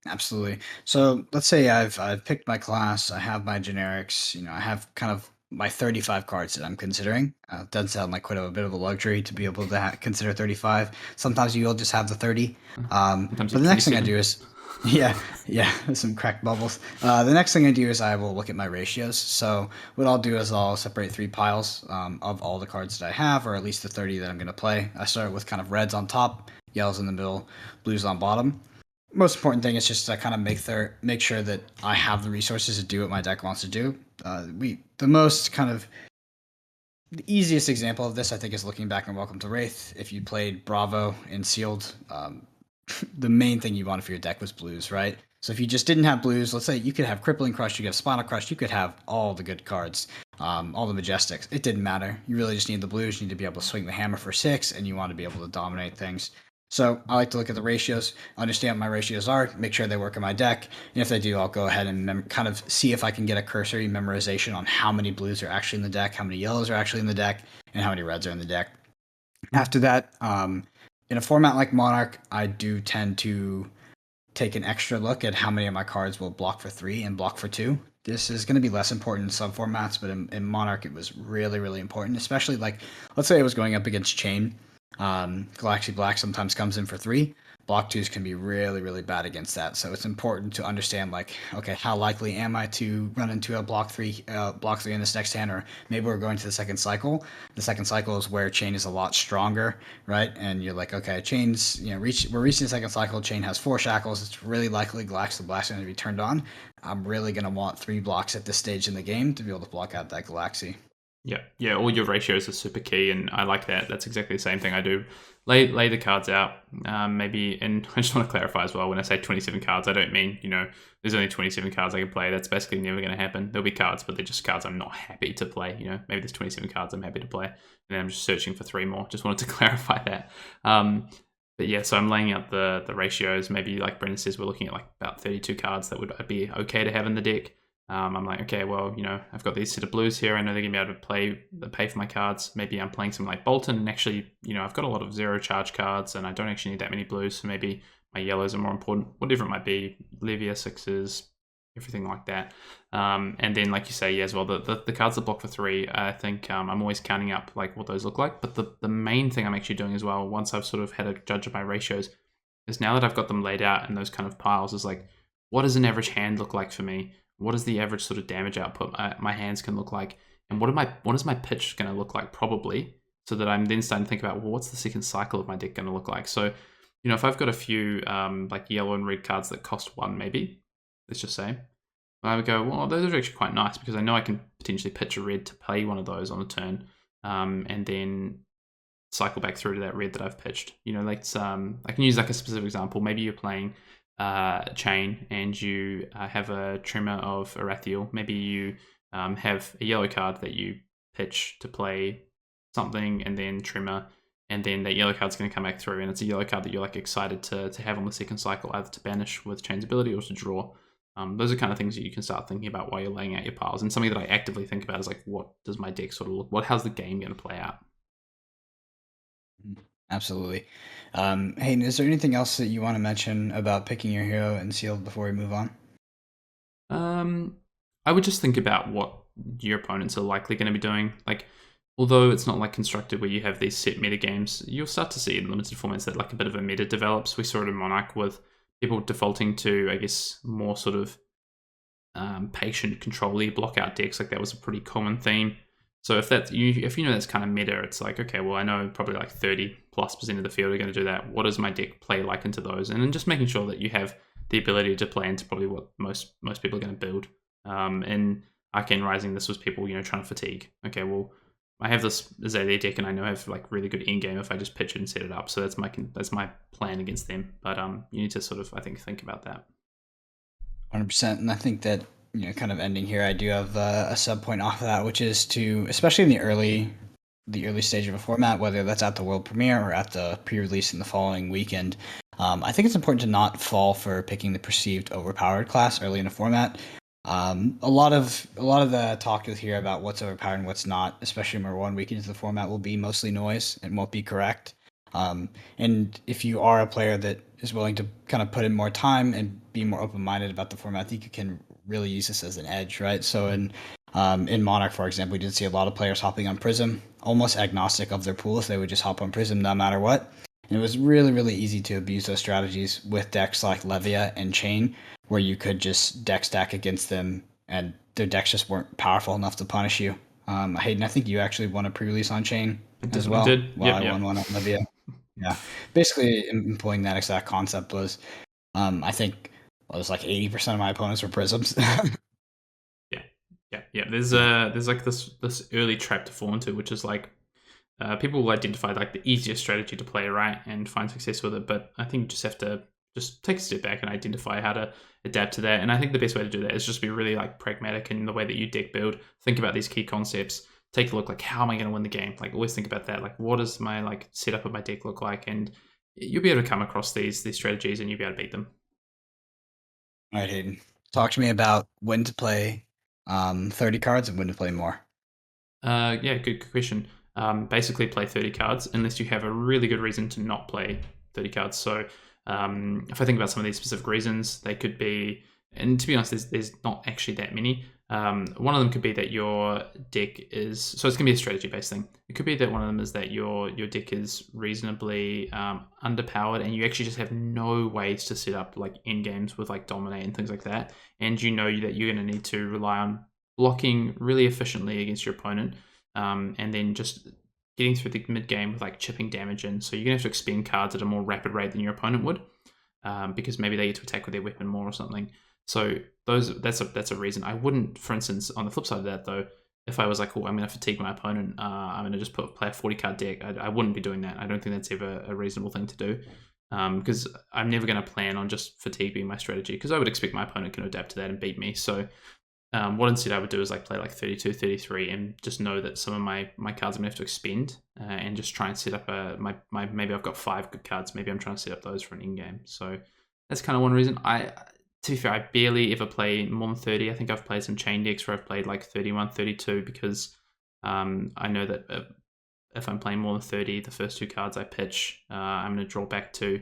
B: Absolutely. So let's say I've picked my class, I have my generics, I have kind of my 35 cards that I'm considering. Doesn't sound like quite a bit of a luxury to be able to consider 35. Sometimes you'll just have the 30. But the next thing I do is, yeah, some cracked bubbles. The next thing I do is I will look at my ratios. So what I'll do is I'll separate 3 piles of all the cards that I have, or at least the 30 that I'm going to play. I start with kind of reds on top, yellows in the middle, blues on bottom. Most important thing is just to kind of make sure that I have the resources to do what my deck wants to do. The easiest example of this, I think, is looking back on Welcome to Wraith. If you played Bravo and Sealed, the main thing you wanted for your deck was blues, right? So if you just didn't have blues, let's say you could have Crippling Crush, you could have Spinal Crush, you could have all the good cards, all the Majestics. It didn't matter. You really just need the blues. You need to be able to swing the hammer for 6, and you want to be able to dominate things. So I like to look at the ratios, understand what my ratios are, make sure they work in my deck, and if they do, I'll go ahead and kind of see if I can get a cursory memorization on how many blues are actually in the deck, how many yellows are actually in the deck, and how many reds are in the deck. After that, in a format like Monarch, I do tend to take an extra look at how many of my cards will block for 3 and block for 2. This is going to be less important in some formats, but in Monarch, it was really, really important, especially like, let's say I was going up against Chain. Galaxy Black sometimes comes in for 3. Block 2s can be really, really bad against that. So it's important to understand, like, okay, how likely am I to run into a block 3 in this next hand, or maybe we're going to the second cycle. The second cycle is where Chain is a lot stronger, right? And you're like, okay, Chain's, we're reaching the second cycle. Chain has 4 shackles. It's really likely Galaxy Black's going to be turned on. I'm really going to want 3 blocks at this stage in the game to be able to block out that Galaxy.
C: Yeah. All your ratios are super key, and I like that. That's exactly the same thing I do. Lay the cards out, maybe. And I just want to clarify as well. When I say 27 cards, I don't mean there's only 27 cards I can play. That's basically never going to happen. There'll be cards, but they're just cards I'm not happy to play. Maybe there's 27 cards I'm happy to play, and then I'm just searching for 3 more. Just wanted to clarify that. But yeah, so I'm laying out the ratios. Maybe like Brendan says, we're looking at like about 32 cards that would be okay to have in the deck. I'm like, okay, well, I've got these set of blues here. I know they're going to be able to pay for my cards. Maybe I'm playing something like Bolton, and actually, I've got a lot of 0 charge cards, and I don't actually need that many blues, so maybe my yellows are more important. Whatever it might be, Levia, 6s, everything like that. And then, like you say, yeah, as well, the cards that block for 3, I think I'm always counting up like what those look like. But the main thing I'm actually doing as well, once I've sort of had a judge of my ratios, is now that I've got them laid out in those kind of piles, is like, what does an average hand look like for me? What is the average sort of damage output my hands can look like? And what is my pitch going to look like probably? So that I'm then starting to think about, well, what's the second cycle of my deck going to look like? So, if I've got a few like yellow and red cards that cost 1 maybe, let's just say, I would go, well, those are actually quite nice because I know I can potentially pitch a red to play one of those on a turn, and then cycle back through to that red that I've pitched. I can use like a specific example. Maybe you're playing Chain and you have a Tremor of Arathiel. Maybe you have a yellow card that you pitch to play something and then Tremor, and then that yellow card's going to come back through, and it's a yellow card that you're like excited to have on the second cycle, either to banish with Chain's ability or to draw. Those are kind of things that you can start thinking about while you're laying out your piles. And something that I actively think about is like, what does my deck sort of look? How's the game going to play out?
B: Absolutely. Hayden, is there anything else that you want to mention about picking your hero and sealed before we move on?
C: I would just think about what your opponents are likely going to be doing. Like, although it's not like constructed where you have these set meta games, you'll start to see in limited formats that like a bit of a meta develops. We saw it in Monarch with people defaulting to, I guess, more sort of patient, control-y block-out decks. Like that was a pretty common theme. So if that's if that's kind of meta, it's like, okay, well, I know probably like 30+% of the field are going to do that. What does my deck play like into those? And then just making sure that you have the ability to play into probably what most people are going to build. In Arcane Rising, this was people trying to fatigue. Okay, well, I have this Azalea deck, and I know I have like really good in game if I just pitch it and set it up. So that's my plan against them. But you need to sort of, I think about that.
B: 100%, and I think that kind of ending here, I do have a sub point off of that, which is to, especially in the early stage of a format, whether that's at the world premiere or at the pre-release in the following weekend. I think it's important to not fall for picking the perceived overpowered class early in a format. A lot of the talk you'll hear about what's overpowered and what's not, especially when we're 1 week into the format, will be mostly noise and won't be correct. And if you are a player that is willing to kind of put in more time and be more open-minded about the format, I think you can really use this as an edge, right? So in Monarch, for example, we did see a lot of players hopping on Prism, almost agnostic of their pools. They would just hop on Prism no matter what. And it was really, really easy to abuse those strategies with decks like Levia and Chain, where you could just deck stack against them and their decks just weren't powerful enough to punish you. Hayden, I think you actually won a pre-release on Chain as well.
C: I did.
B: Well, I won one on Levia. Yeah. Basically, employing that exact concept was, I think, it was like 80% of my opponents were Prisms.
C: Yeah. There's like this early trap to fall into, which is like people will identify like the easiest strategy to play, right, and find success with it. But I think you just have to just take a step back and identify how to adapt to that. And I think the best way to do that is just be really like pragmatic in the way that you deck build. Think about these key concepts. Take a look, like, how am I going to win the game? Like, always think about that. Like, what does my like setup of my deck look like? And you'll be able to come across these strategies and you'll be able to beat them.
B: All right, Hayden. Talk to me about when to play 30 cards and when to play more.
C: Yeah, good question. Basically play 30 cards unless you have a really good reason to not play 30 cards. So if I think about some of these specific reasons, they could be, and to be honest, there's not actually that many. One of them could be that your deck is, so it's going to be a strategy based thing. It could be that one of them is that your deck is reasonably underpowered, and you actually just have no ways to set up like end games with like dominate and things like that, and you know that you're going to need to rely on blocking really efficiently against your opponent, and then just getting through the mid game with like chipping damage in. So you're going to have to expend cards at a more rapid rate than your opponent would, because maybe they get to attack with their weapon more or something. So that's a reason. I wouldn't, for instance, on the flip side of that though, if I was like, oh, I'm going to fatigue my opponent, I'm going to just play a 40 card deck, I wouldn't be doing that. I don't think that's ever a reasonable thing to do, because I'm never going to plan on just fatigue being my strategy, because I would expect my opponent can adapt to that and beat me. So what instead I would do is like play like 32, 33 and just know that some of my cards I'm going to have to expend, and just try and set up maybe I've got 5 good cards. Maybe I'm trying to set up those for an in-game. So that's kind of one reason. To be fair, I barely ever play more than 30. I think I've played some chain decks where I've played like 31, 32 because I know that if I'm playing more than 30, the first 2 cards I pitch, I'm going to draw back 2.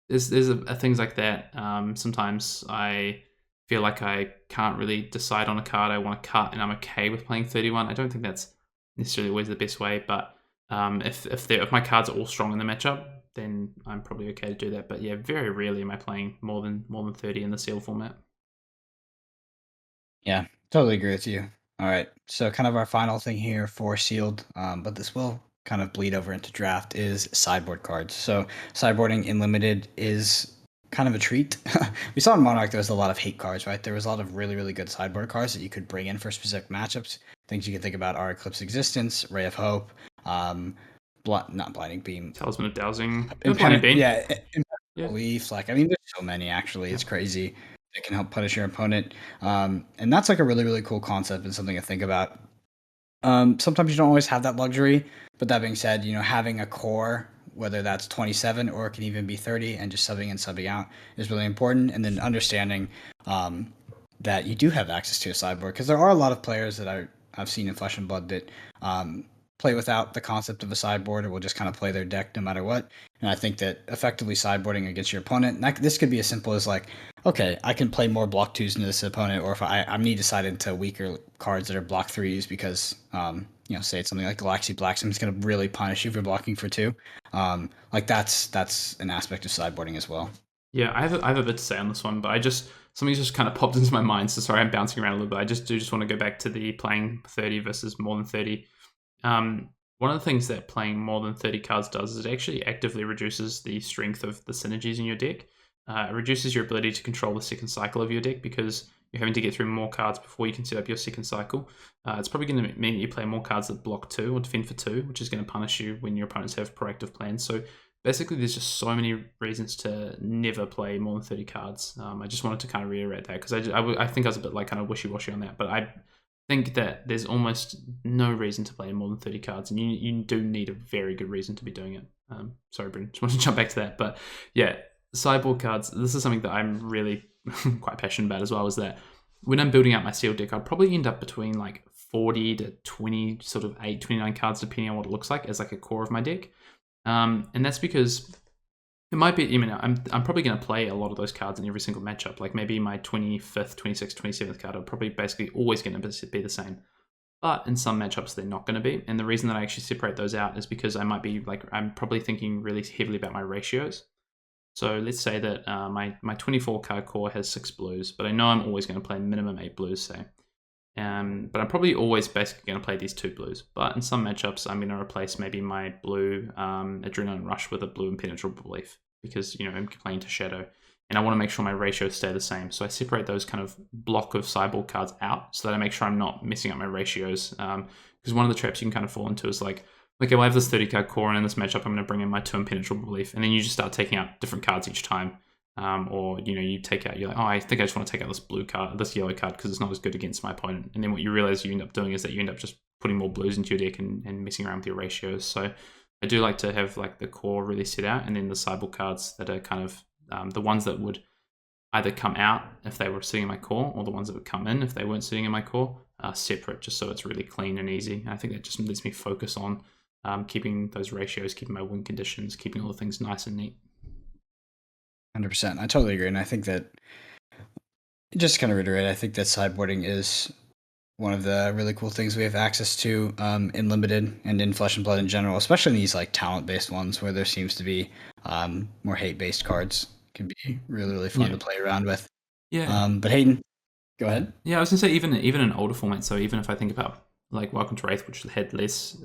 C: There's things like that. Sometimes I feel like I can't really decide on a card I want to cut, and I'm okay with playing 31. I don't think that's necessarily always the best way, but if my cards are all strong in the matchup, then I'm probably okay to do that. But yeah, very rarely am I playing more than 30 in the seal format.
B: Yeah, totally agree with you. All right, so kind of our final thing here for sealed, but this will kind of bleed over into draft, is sideboard cards. So sideboarding in limited is kind of a treat. We saw in Monarch there was a lot of hate cards, right? There was a lot of really, really good sideboard cards that you could bring in for specific matchups. Things you can think about are Eclipse Existence, Ray of Hope, not Blinding Beam,
C: Talisman of Dowsing,
B: Impenetrable
C: Beam.
B: Belief. Like, I mean, there's so many actually. It's crazy. It can help punish your opponent, and that's like a really, really cool concept and something to think about. Sometimes you don't always have that luxury, but that being said, having a core, whether that's 27 or it can even be 30, and just subbing in, subbing out is really important. And then understanding that you do have access to a sideboard, because there are a lot of players that I've seen in Flesh and Blood that play without the concept of a sideboard, or will just kind of play their deck no matter what. And I think that effectively sideboarding against your opponent, this could be as simple as like, okay, I can play more block 2s into this opponent, or if I need to side into weaker cards that are block 3s because, say it's something like Lexi Blacksmith is going to really punish you for blocking for 2. Like that's an aspect of sideboarding as well.
C: Yeah, I have a bit to say on this one, but something just kind of popped into my mind. So sorry, I'm bouncing around a little bit. I just want to go back to the playing 30 versus more than 30. One of the things that playing more than 30 cards does is it actually actively reduces the strength of the synergies in your deck. It reduces your ability to control the second cycle of your deck because you're having to get through more cards before you can set up your second cycle. It's probably going to mean that you play more cards that block 2 or defend for 2, which is going to punish you when your opponents have proactive plans. So basically, there's just so many reasons to never play more than 30 cards. I just wanted to kind of reiterate that because I think I was a bit like kind of wishy-washy on that, but I think that there's almost no reason to play more than 30 cards, and you do need a very good reason to be doing it. Sorry, Brendan, just wanted to jump back to that. But yeah, sideboard cards, this is something that I'm really quite passionate about as well, is that when I'm building out my sealed deck, I'd probably end up between like 40 to 20, sort of 29 cards, depending on what it looks like, as like a core of my deck. And that's because it might be, I'm probably going to play a lot of those cards in every single matchup. Like maybe my 25th, 26th, 27th card are probably basically always going to be the same. But in some matchups, they're not going to be. And the reason that I actually separate those out is because I'm probably thinking really heavily about my ratios. So let's say that my 24 card core has 6 blues, but I know I'm always going to play minimum 8 blues, say. But I'm probably always basically going to play these 2 blues. But in some matchups, I'm going to replace maybe my blue Adrenaline Rush with a blue Impenetrable Belief because, I'm playing to Shadow. And I want to make sure my ratios stay the same. So I separate those kind of block of sideboard cards out so that I make sure I'm not messing up my ratios. Because one of the traps you can kind of fall into is like, okay, well, I have this 30 card core, and in this matchup, I'm going to bring in my 2 Impenetrable Belief. And then you just start taking out different cards each time. Or you take out, you're like, oh, I think I just want to take out this blue card, this yellow card, because it's not as good against my opponent. And then what you realize you end up doing is that you end up just putting more blues into your deck and messing around with your ratios. So I do like to have like the core really set out, and then the sideboard cards that are kind of the ones that would either come out if they were sitting in my core, or the ones that would come in if they weren't sitting in my core, separate, just so it's really clean and easy. And I think that just lets me focus on keeping those ratios, keeping my win conditions, keeping all the things nice and neat.
B: 100%. I totally agree. And I think that, just to kind of reiterate, I think that sideboarding is one of the really cool things we have access to in Limited and in Flesh and Blood in general, especially in these like talent-based ones where there seems to be more hate-based cards. Can be really, really fun
C: Yeah.
B: to play around with.
C: Yeah.
B: But Hayden, go ahead.
C: Yeah, I was gonna say even in older formats. So even if I think about like Welcome to Wraith, which had less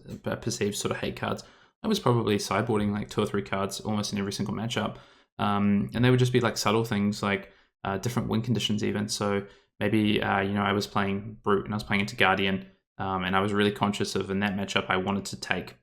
C: perceived sort of hate cards, I was probably sideboarding like 2 or 3 cards almost in every single matchup, and they would just be like subtle things like different win conditions even. So maybe I was playing Brute and I was playing into Guardian, and I was really conscious of in that matchup I wanted to take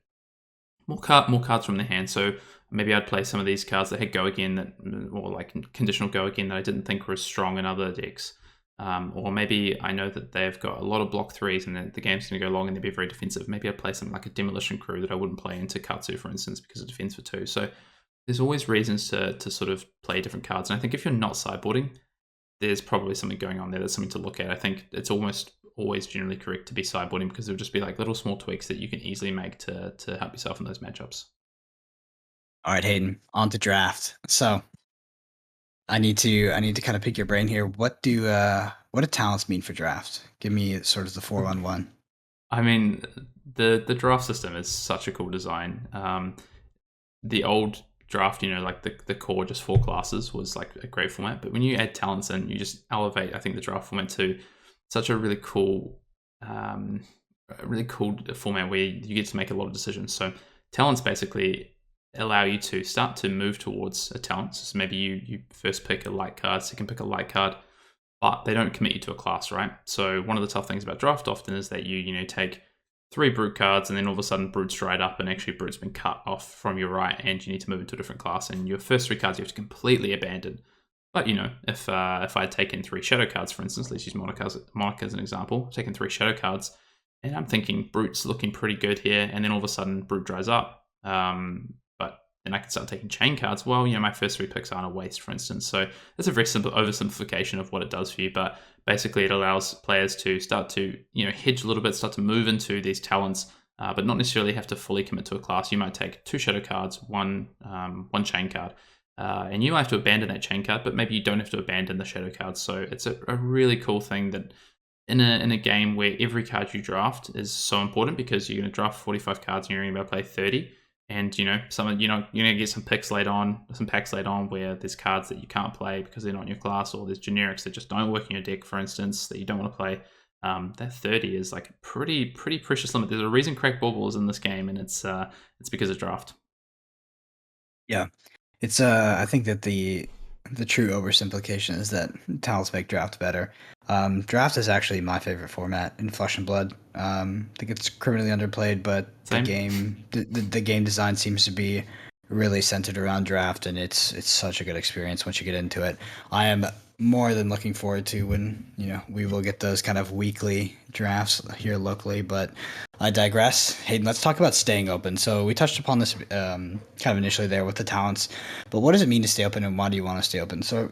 C: more cards from the hand. So maybe I'd play some of these cards that had Go Again or like conditional Go Again that I didn't think were as strong in other decks. Or maybe I know that they've got a lot of block 3s and the game's going to go long and they'll be very defensive. Maybe I'd play something like a Demolition Crew that I wouldn't play into Katsu, for instance, because it defends for 2. So there's always reasons to sort of play different cards. And I think if you're not sideboarding, there's probably something going on there. That's something to look at. I think it's almost always generally correct to be sideboarding because there'll just be like little small tweaks that you can easily make to help yourself in those matchups.
B: All right, Hayden, on to draft. So I need to kind of pick your brain here. What do talents mean for draft? Give me sort of the 4-on-1.
C: I mean, the draft system is such a cool design. The old draft, like the core just 4 classes was like a great format, but when you add talents in, you just elevate, I think, the draft format to such a really cool format where you get to make a lot of decisions. So talents basically allow you to start to move towards a talent. So maybe you first pick a light card, second pick a light card, but they don't commit you to a class, right? So one of the tough things about draft often is that you take 3 Brute cards and then all of a sudden Brute's dried up and actually Brute's been cut off from your right and you need to move into a different class, and your first 3 cards you have to completely abandon. But if I had taken 3 shadow cards, for instance, let's use Monarch as an example, taken 3 shadow cards, and I'm thinking Brute's looking pretty good here, and then all of a sudden Brute dries up, but then I can start taking chain cards. Well, my first 3 picks aren't a waste, for instance. So that's a very simple oversimplification of what it does for you, but basically it allows players to start to hedge a little bit, start to move into these talents, but not necessarily have to fully commit to a class. You might take 2 shadow cards, one chain card. And you might have to abandon that chain card, but maybe you don't have to abandon the shadow cards. So it's a really cool thing that in a game where every card you draft is so important, because you're going to draft 45 cards and you're going to play 30. And you're going to get some packs later on where there's cards that you can't play because they're not in your class, or there's generics that just don't work in your deck, for instance, that you don't want to play. That 30 is like a pretty precious limit. There's a reason Crack Bauble is in this game, and it's because of draft.
B: Yeah. It's I think that the true oversimplification is that talents make draft better. Draft is actually my favorite format in Flesh and Blood. I think it's criminally underplayed, but
C: Same.
B: the game design seems to be really centered around draft, and it's such a good experience once you get into it. I am more than looking forward to when we will get those kind of weekly drafts here locally, but I digress. Hayden, let's talk about staying open. So we touched upon this kind of initially there with the talents, but what does it mean to stay open, and why do you want to stay open? So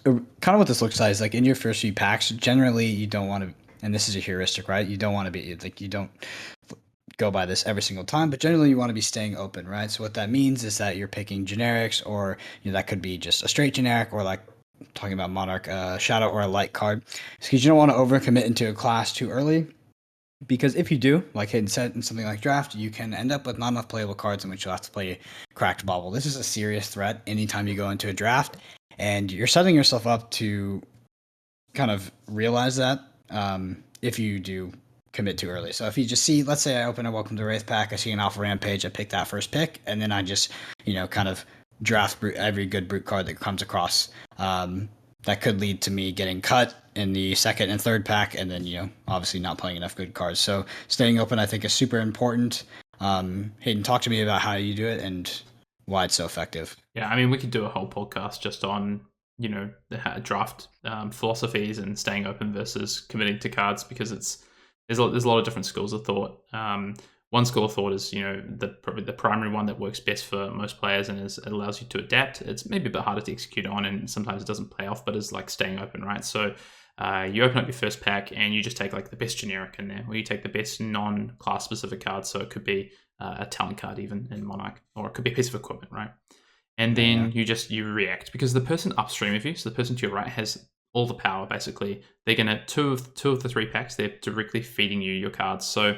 B: kind of what this looks like is like in your first few packs, generally you don't want to, and this is a heuristic, right? You don't want to be like, you don't go by this every single time, but generally you want to be staying open, right? So what that means is that you're picking generics, or that could be just a straight generic, or like talking about Monarch Shadow or a light card, because you don't want to overcommit into a class too early. Because if you do, like Hayden said, in something like draft, you can end up with not enough playable cards in which you'll have to play Cracked Bauble. This is a serious threat anytime you go into a draft, and you're setting yourself up to kind of realize that if you do commit too early. So if you just see, let's say I open a Welcome to Wraith pack, I see an Alpha Rampage, I pick that first pick, and then I just, kind of draft every good Brute card that comes across. That could lead to me getting cut in the second and third pack, and then, obviously not playing enough good cards. So staying open, I think, is super important. Hayden, talk to me about how you do it and why it's so effective.
C: Yeah, I mean, we could do a whole podcast just on, the draft philosophies and staying open versus committing to cards, because there's a lot of different schools of thought. One school of thought is, probably the primary one that works best for most players, and it allows you to adapt. It's maybe a bit harder to execute on, and sometimes it doesn't play off, but is like staying open, right? So you open up your first pack and you just take like the best generic in there, or you take the best non-class specific cards. So it could be a talent card even in Monarch, or it could be a piece of equipment, right? And then you react, because the person upstream of you, so the person to your right, has all the power. Basically, they're gonna two of the 3 packs. They're directly feeding you your cards. So,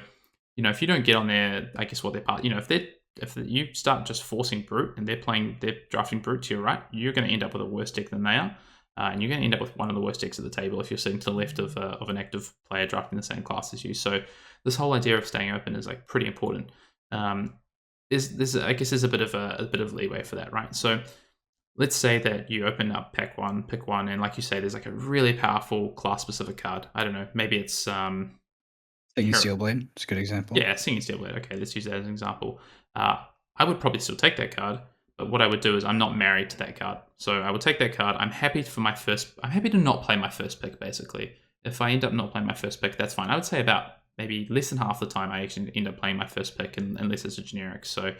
C: if you don't get on there, I guess what they're part. If you start just forcing brute and they're drafting brute to your right, you're going to end up with a worse deck than they are. And you're going to end up with one of the worst decks at the table if you're sitting to the left of an active player drafting the same class as you. So this whole idea of staying open is like pretty important. I guess there's a bit of leeway for that, right? So let's say that you open up pick one, and like you say, there's like a really powerful class specific card. I don't know, maybe it's
B: Singing Steelblade. It's a good example.
C: Yeah, Singing Steelblade. Okay, let's use that as an example. I would probably still take that card. But what I would do is I'm not married to that card. So I would take that card. I'm happy to not play my first pick, basically. If I end up not playing my first pick, that's fine. I would say about maybe less than half the time I actually end up playing my first pick unless it's a generic. So,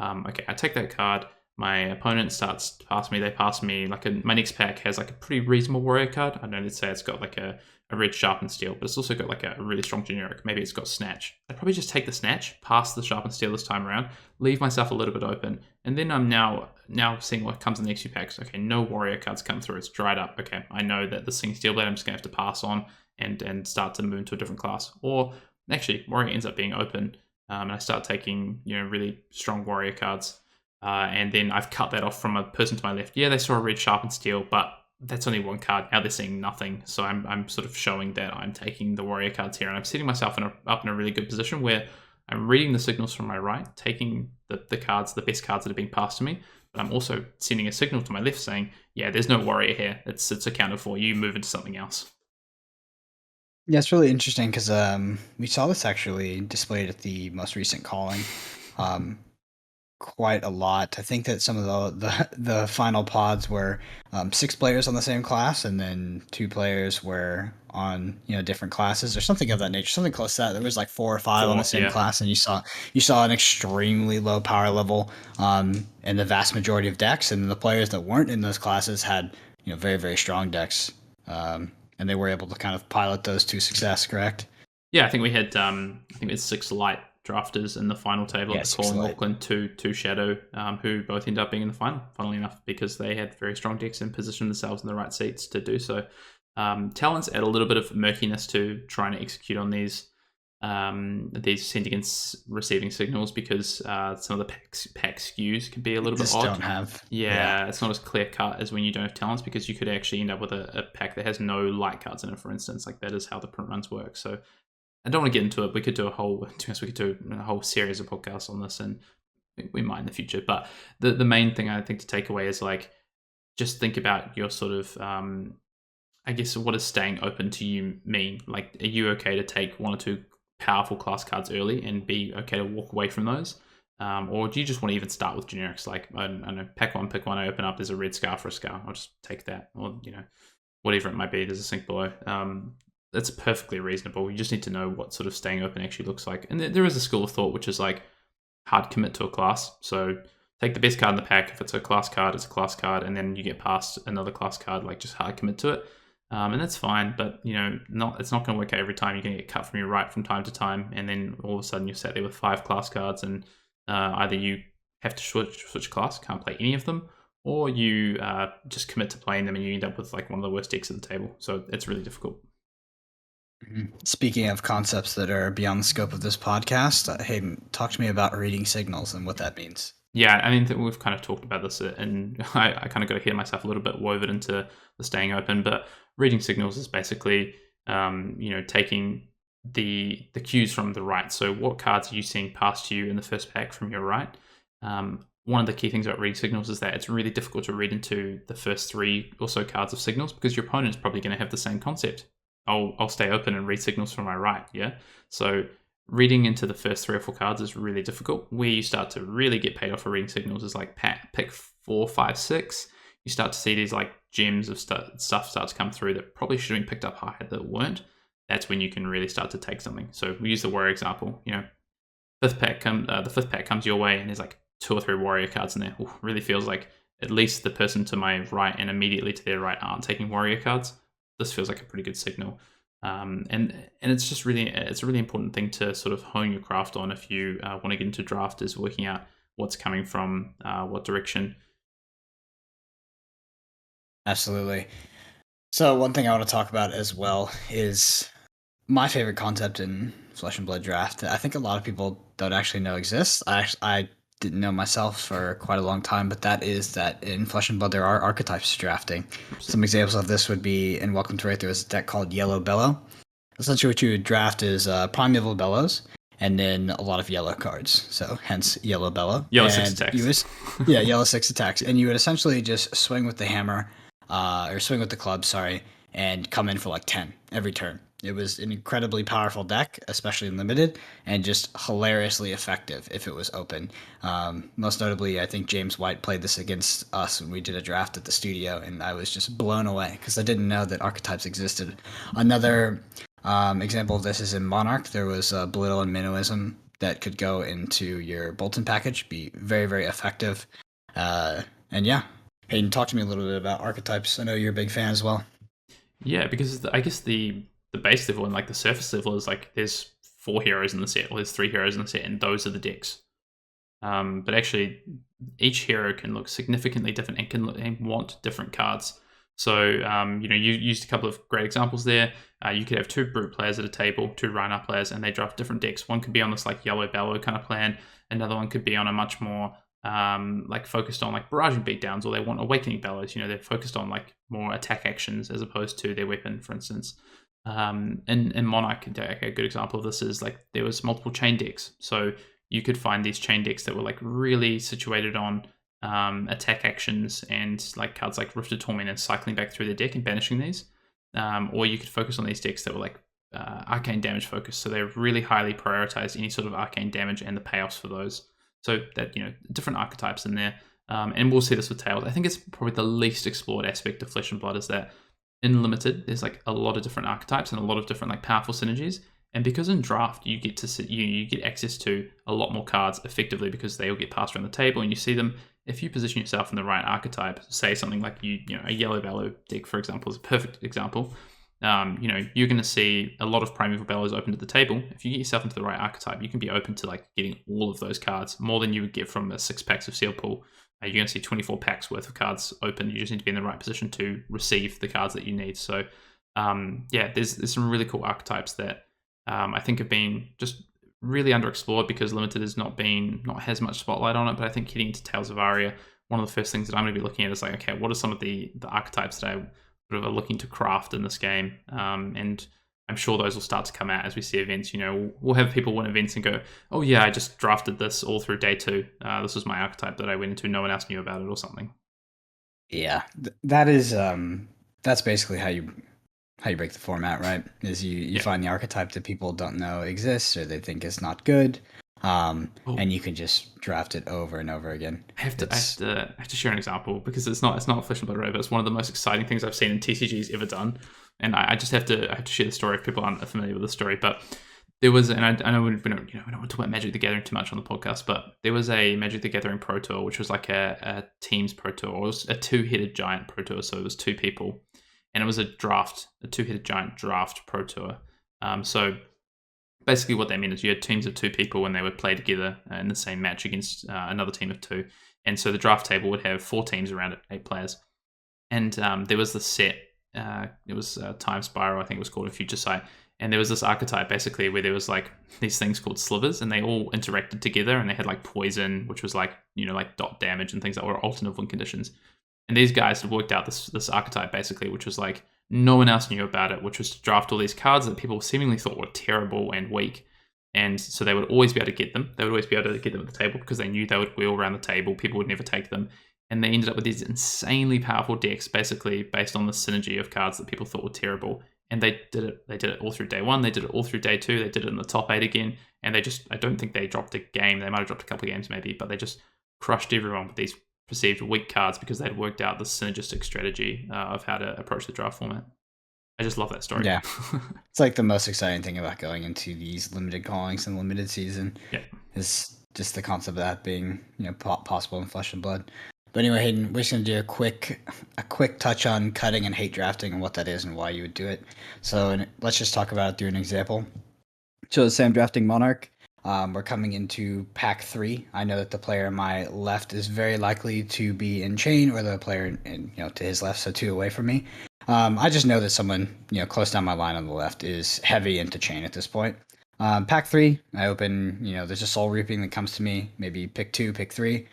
C: okay, I take that card. My opponent starts to pass me. They pass me my next pack has like a pretty reasonable warrior card. I don't know, let's say it's got like a red sharpened steel, but it's also got like a really strong generic. Maybe it's got snatch. I'd probably just take the snatch, pass the sharpened steel this time around, leave myself a little bit open, and then I'm now seeing what comes in the next few packs. Okay, no warrior cards come through. It's dried up. Okay, I know that the Singing Steelblade I'm just gonna have to pass on and start to move into a different class. Or actually, warrior ends up being open, and I start taking really strong warrior cards. And then I've cut that off from a person to my left. Yeah, they saw a red sharpened steel, but that's only one card. Now they're seeing nothing. So I'm sort of showing that I'm taking the warrior cards here, and I'm setting myself up in a really good position where I'm reading the signals from my right, taking the cards, the best cards that are being passed to me, but I'm also sending a signal to my left saying, yeah, there's no warrior here. It's accounted for. You move into something else.
B: Yeah, it's really interesting because we saw this actually displayed at the most recent calling. Quite a lot. I think that some of the final pods were 6 players on the same class, and then 2 players were on different classes or something of that nature, something close to that. There was like 4 or 5 on the same class, and you saw an extremely low power level in the vast majority of decks, and the players that weren't in those classes had very, very strong decks, and they were able to kind of pilot those to success. Correct?
C: Yeah, I think we had 6 light drafters in the final table at the call in Auckland, two Shadow, who both ended up being in the final, funnily enough, because they had very strong decks and positioned themselves in the right seats to do so. Talents add a little bit of murkiness to trying to execute on these sending and receiving signals, because some of the pack skews can be a little bit odd.
B: Don't have.
C: Yeah, it's not as clear cut as when you don't have talents, because you could actually end up with a pack that has no light cards in it, for instance. Like, that is how the print runs work. So I don't want to get into it. We could do a whole series of podcasts on this, and we might in the future. But the main thing I think to take away is like, just think about your sort of, I guess, what does staying open to you mean? Like, are you okay to take 1 or 2 powerful class cards early and be okay to walk away from those? Or do you just want to even start with generics? Like, I don't know, pick one, I open up, there's a red scarf or a scar. I'll just take that. Or, whatever it might be, there's a sink below. That's perfectly reasonable. You just need to know what sort of staying open actually looks like. And there is a school of thought which is like hard commit to a class. So take the best card in the pack. If it's a class card, it's a class card, and then you get past another class card, like just hard commit to it. And that's fine, but it's not going to work out every time. You're going to get cut from your right from time to time, and then all of a sudden you're sat there with 5 class cards, and either you have to switch class, can't play any of them, or you just commit to playing them and you end up with like one of the worst decks at the table. So it's really difficult.
B: Speaking of concepts that are beyond the scope of this podcast, Hayden, talk to me about reading signals and what that means.
C: Yeah, I mean, we've kind of talked about this, and I kind of got ahead of myself a little bit, wove it into the staying open. But reading signals is basically, taking the cues from the right. So what cards are you seeing past you in the first pack from your right? One of the key things about reading signals is that it's really difficult to read into the first 3 or so cards of signals, because your opponent is probably going to have the same concept. I'll stay open and read signals from my right, yeah? So reading into the first 3 or 4 cards is really difficult. Where you start to really get paid off for reading signals is like pick 4, 5, 6. You start to see these like gems of stuff start to come through that probably should have been picked up higher that weren't. That's when you can really start to take something. So we use the warrior example. The 5th pack comes your way, and there's like 2 or 3 warrior cards in there. Ooh, really feels like at least the person to my right and immediately to their right aren't taking warrior cards. This feels like a pretty good signal. And it's just it's a really important thing to sort of hone your craft on if you want to get into draft, is working out what's coming from what direction.
B: Absolutely. So one thing I want to talk about as well is my favorite concept in Flesh and Blood draft. I think a lot of people don't actually know exists. I didn't know myself for quite a long time, but that is that in Flesh and Blood there are archetypes drafting. Some examples of this would be in Welcome to Right, there was a deck called Yellow Bellow. Essentially what you would draft is Primeval Bellows and then a lot of yellow cards. So hence Yellow Bellow.
C: Yellow
B: and
C: 6 attacks.
B: Yellow 6 attacks. And you would essentially just swing with the hammer, or swing with the club, sorry, and come in for like 10 every turn. It was an incredibly powerful deck, especially in limited, and just hilariously effective if it was open. Most notably, I think James White played this against us when we did a draft at the studio, and I was just blown away because I didn't know that archetypes existed. Another example of this is in Monarch. There was Belittle and Minnowism that could go into your Bolton package, be very, very effective. And yeah, Hayden, talk to me a little bit about archetypes. I know you're a big fan as well.
C: Yeah, because I guess the base level and like the surface level is like there's 4 heroes in the set, or there's 3 heroes in the set, and those are the decks. But actually, each hero can look significantly different and want different cards. So, you used a couple of great examples there. You could have 2 Brute players at a table, 2 Rhino players, and they draft different decks. One could be on this like Yellow Bellow kind of plan. Another one could be on a much more like focused on like barraging beatdowns, or they want Awakening Bellows. They're focused on like more attack actions as opposed to their weapon, for instance. In Monarch, a good example of this is like there was multiple chain decks. So you could find these chain decks that were like really situated on attack actions and like cards like Rifted Torment and cycling back through the deck and banishing these. Or you could focus on these decks that were like arcane damage focused. So they really highly prioritize any sort of arcane damage and the payoffs for those. So that, different archetypes in there. And we'll see this with Tails. I think it's probably the least explored aspect of Flesh and Blood is that in Limited, there's like a lot of different archetypes and a lot of different like powerful synergies. And because in Draft, you get to you get access to a lot more cards effectively because they all get passed around the table and you see them. If you position yourself in the right archetype, say something like a Yellow Bellow deck, for example, is a perfect example. You're going to see a lot of Primeval Bellows open to the table. If you get yourself into the right archetype, you can be open to like getting all of those cards, more than you would get from a 6 packs of Seal Pool. You're going to see 24 packs worth of cards open. You just need to be in the right position to receive the cards that you need. So, there's some really cool archetypes that I think have been just really underexplored because Limited has not has much spotlight on it. But I think getting into Tales of Aria, one of the first things that I'm going to be looking at is like, okay, what are some of the archetypes that I sort of are looking to craft in this game? And I'm sure those will start to come out as we see events. We'll have people win events and go, oh yeah, I just drafted this all through day 2. This was my archetype that I went into. No one else knew about it or something.
B: Yeah, that is that's basically how you break the format, right? Is you find the archetype that people don't know exists or they think is not good, and you can just draft it over and over again.
C: I have to share an example because it's not Flesh and Blood, right? But it's one of the most exciting things I've seen in TCGs ever done. And I just have to share the story if people aren't familiar with the story. But there was, and I know we don't want to talk about Magic the Gathering too much on the podcast, but there was a Magic the Gathering Pro Tour, which was like a teams Pro Tour, or it was a 2-headed giant Pro Tour. So it was 2 people, and it was a 2-headed giant draft Pro Tour. So basically what they meant is you had teams of 2 people and they would play together in the same match against another team of 2. And so the draft table would have 4 teams around it, 8 players. And there was the set. It was Time Spiral, I think it was called, a Future Sight. And there was this archetype basically where there was like these things called slivers and they all interacted together and they had like poison, which was like, like dot damage and things that were alternate win conditions. And these guys had worked out this archetype basically, which was like no one else knew about it, which was to draft all these cards that people seemingly thought were terrible and weak. And so they would always be able to get them. They would always be able to get them at the table because they knew they would wheel around the table. People would never take them. And they ended up with these insanely powerful decks, basically based on the synergy of cards that people thought were terrible. And they did it. They did it all through day 1. They did it all through day 2. They did it in the top 8 again. And I don't think they dropped a game. They might have dropped a couple of games maybe, but they just crushed everyone with these perceived weak cards because they'd worked out the synergistic strategy of how to approach the draft format. I just love that story.
B: Yeah. It's like the most exciting thing about going into these limited callings and limited season is just the concept of that being, possible in Flesh and Blood. But anyway, Hayden, we're just going to do a quick touch on cutting and hate drafting and what that is and why you would do it. So let's just talk about it through an example. So let's say I'm drafting Monarch. We're coming into pack 3. I know that the player on my left is very likely to be in chain, or the player to his left, so 2 away from me. I just know that someone close down my line on the left is heavy into chain at this point. Pack 3, I open, there's a soul reaping that comes to me, maybe pick 2, pick 3.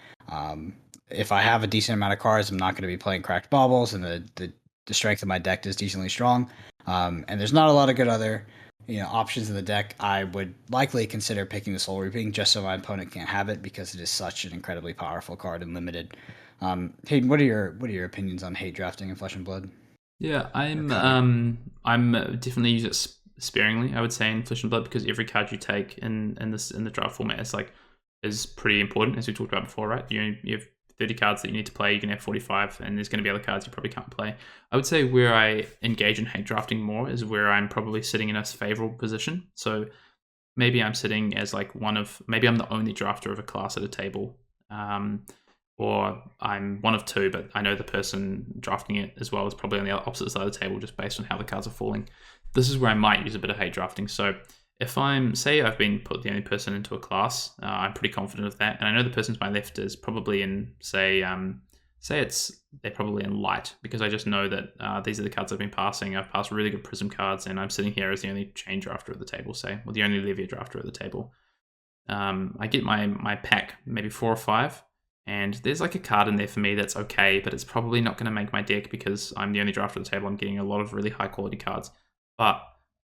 B: If I have a decent amount of cards, I'm not going to be playing cracked baubles, and the strength of my deck is decently strong. And there's not a lot of good other options in the deck. I would likely consider picking the soul reaping just so my opponent can't have it, because it is such an incredibly powerful card and limited. Hayden, what are your opinions on hate drafting in Flesh and Blood?
C: Yeah, I'm definitely use it sparingly, I would say, in Flesh and Blood, because every card you take in the draft format is pretty important, as we talked about before, right? You have 30 cards that you need to play. You can have 45, and there's going to be other cards you probably can't play. I would say where I engage in hate drafting more is where I'm probably sitting in a favorable position. So maybe I'm sitting as maybe I'm the only drafter of a class at a table. Or I'm one of two, but I know the person drafting it as well is probably on the opposite side of the table, just based on how the cards are falling. This is where I might use a bit of hate drafting. So if I've been put the only person into a class, I'm pretty confident of that, and I know the person to my left is probably in, they're probably in light, because I just know that these are the cards I've been passing. I've passed really good Prism cards, and I'm sitting here as the only chain drafter at the table, or the only Levia drafter at the table. I get my pack maybe 4 or 5. And there's a card in there for me that's okay, but it's probably not going to make my deck because I'm the only drafter at the table. I'm getting a lot of really high quality cards, but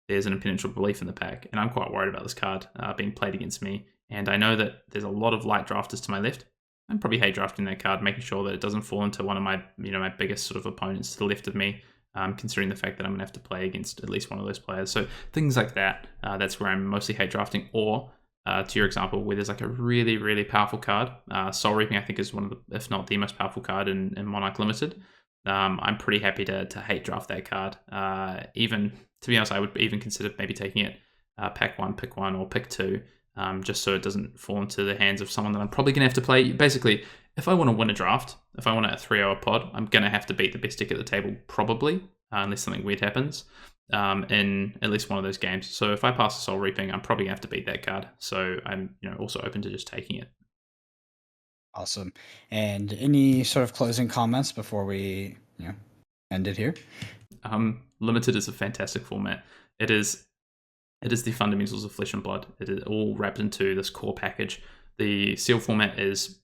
C: there's an impenetrable belief in the pack, and I'm quite worried about this card being played against me. And I know that there's a lot of light drafters to my left. I'm probably hate drafting that card, making sure that it doesn't fall into one of my my biggest sort of opponents to the left of me, considering the fact that I'm going to have to play against at least one of those players. So things like that, that's where I'm mostly hate drafting. Or to your example, where there's a really, really powerful card. Soul Reaping, I think, is one of the, if not the most powerful card in Monarch Limited. I'm pretty happy to hate draft that card. Even, to be honest, I would even consider maybe taking it pack 1, pick 1, or pick 2, just so it doesn't fall into the hands of someone that I'm probably going to have to play. Basically, if I want to win a draft, if I want a 3-hour pod, I'm going to have to beat the best deck at the table, probably, unless something weird happens. In at least one of those games. So if I pass the Soul Reaping, I'm probably going to have to beat that card. So I'm also open to just taking it.
B: Awesome. And any sort of closing comments before we end it here?
C: Limited is a fantastic format. It is the fundamentals of Flesh and Blood. It is all wrapped into this core package. The seal format is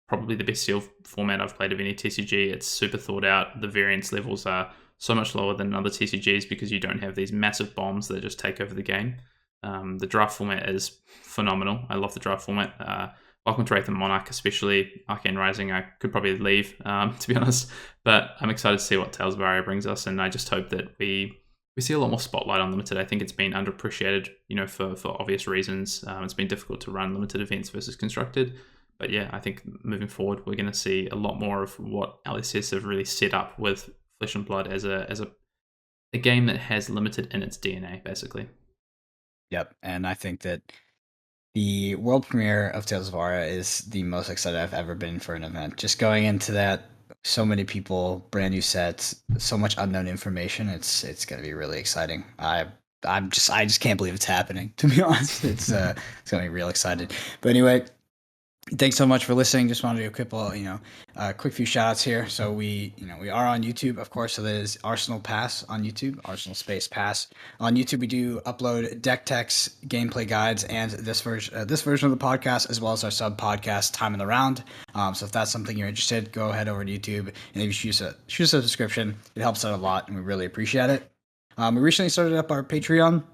C: probably the best seal format I've played of any TCG. It's super thought out. The variance levels are so much lower than other TCGs because you don't have these massive bombs that just take over the game. The draft format is phenomenal. I love the draft format. Welcome to Wraith and Monarch, especially Arcane Rising. I could probably leave, to be honest, but I'm excited to see what Tales of Aria brings us, and I just hope that we see a lot more spotlight on Limited. I think it's been underappreciated, for obvious reasons. It's been difficult to run Limited events versus Constructed, but yeah, I think moving forward, we're going to see a lot more of what LSS have really set up with Flesh and Blood as a game that has Limited in its DNA, basically.
B: Yep, and I think that the world premiere of Tales of Aria is the most excited I've ever been for an event. Just going into that, so many people, brand new sets, so much unknown information. It's going to be really exciting. I just can't believe it's happening. To be honest, it's going to be real excited. But anyway, thanks so much for listening. Just wanted to do a quick few shout outs here. So we are on YouTube, of course. So there's Arsenal Pass on YouTube, Arsenal Space Pass on YouTube. We do upload deck techs, gameplay guides, and this version of the podcast, as well as our sub podcast, Time in the Round. So if that's something you're interested, go ahead over to YouTube, and if you shoot us a subscription, it helps out a lot, and we really appreciate it. We recently started up our Patreon.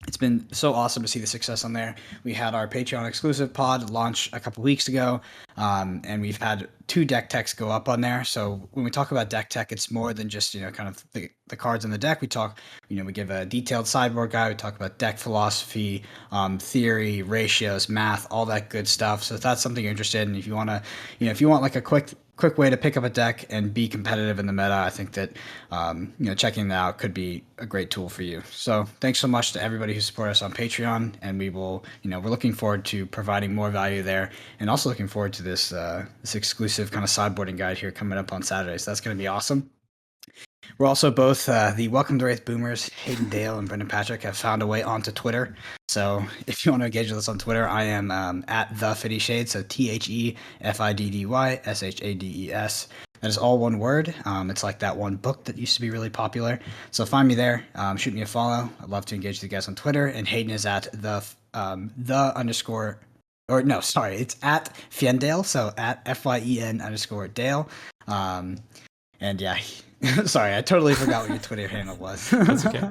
B: It's been so awesome to see the success on there. We had our Patreon exclusive pod launch a couple weeks ago, and we've had 2 deck techs go up on there. So when we talk about deck tech, it's more than just kind of the cards in the deck. We talk, we give a detailed sideboard guide. We talk about deck philosophy, theory, ratios, math, all that good stuff. So if that's something you're interested in, if you want to, if you want like a quick way to pick up a deck and be competitive in the meta, I think that checking that out could be a great tool for you. So thanks so much to everybody who support us on Patreon, and we will, we're looking forward to providing more value there, and also looking forward to this exclusive kind of sideboarding guide here coming up on Saturday. So that's going to be awesome. We're also both the Welcome to Wraith boomers. Hayden Dale and Brendan Patrick have found a way onto Twitter. So if you want to engage with us on Twitter, I am at the Fiddy Shades, so TheFiddysHades. That is all one word. It's like that one book that used to be really popular. So find me there. Shoot me a follow. I'd love to engage with you guys on Twitter. And Hayden is at the underscore, or no, sorry, it's at Fiendale. So at FYEN_Dale. And yeah, sorry, I totally forgot what your Twitter handle was.
C: That's okay.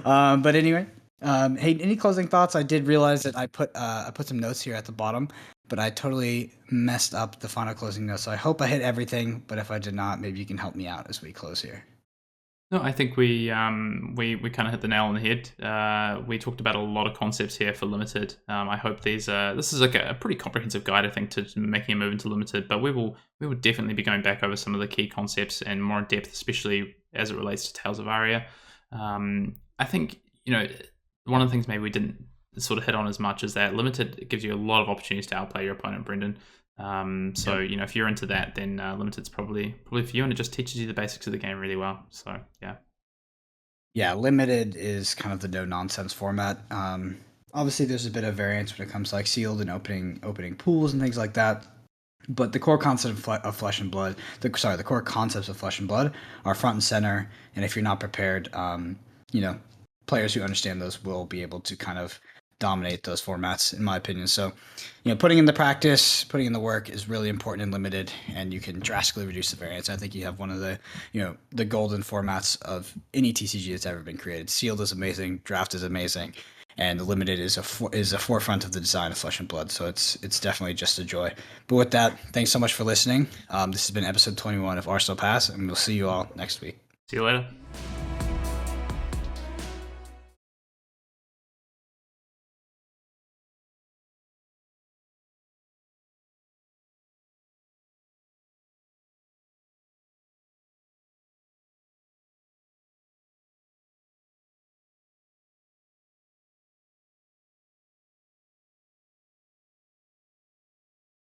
B: But anyway, hey, any closing thoughts? I did realize that I put some notes here at the bottom, but I totally messed up the final closing notes. So I hope I hit everything, but if I did not, maybe you can help me out as we close here.
C: No, I think we kind of hit the nail on the head. We talked about a lot of concepts here for limited. I hope this is like a pretty comprehensive guide, I think, to making a move into limited. But we will definitely be going back over some of the key concepts and more in depth, especially as it relates to Tales of Aria. I think one of the things maybe we didn't sort of hit on as much is that limited gives you a lot of opportunities to outplay your opponent, Brendan. So if you're into that, then limited's probably for you, and it just teaches you the basics of the game really well. So
B: yeah, limited is kind of the no nonsense format. Obviously there's a bit of variance when it comes to like sealed and opening pools and things like that, but the core concept of Flesh and Blood, the core concepts of Flesh and Blood are front and center. And if you're not prepared, players who understand those will be able to kind of dominate those formats, in my opinion. So, putting in the practice, putting in the work is really important in limited, and you can drastically reduce the variance. I think you have one of the, the golden formats of any TCG that's ever been created. Sealed is amazing, draft is amazing, and the limited is a forefront of the design of Flesh and Blood. So it's definitely just a joy. But with that, thanks so much for listening. This has been episode 21 of Arsenal Pass, and we'll see you all next week.
C: see you later.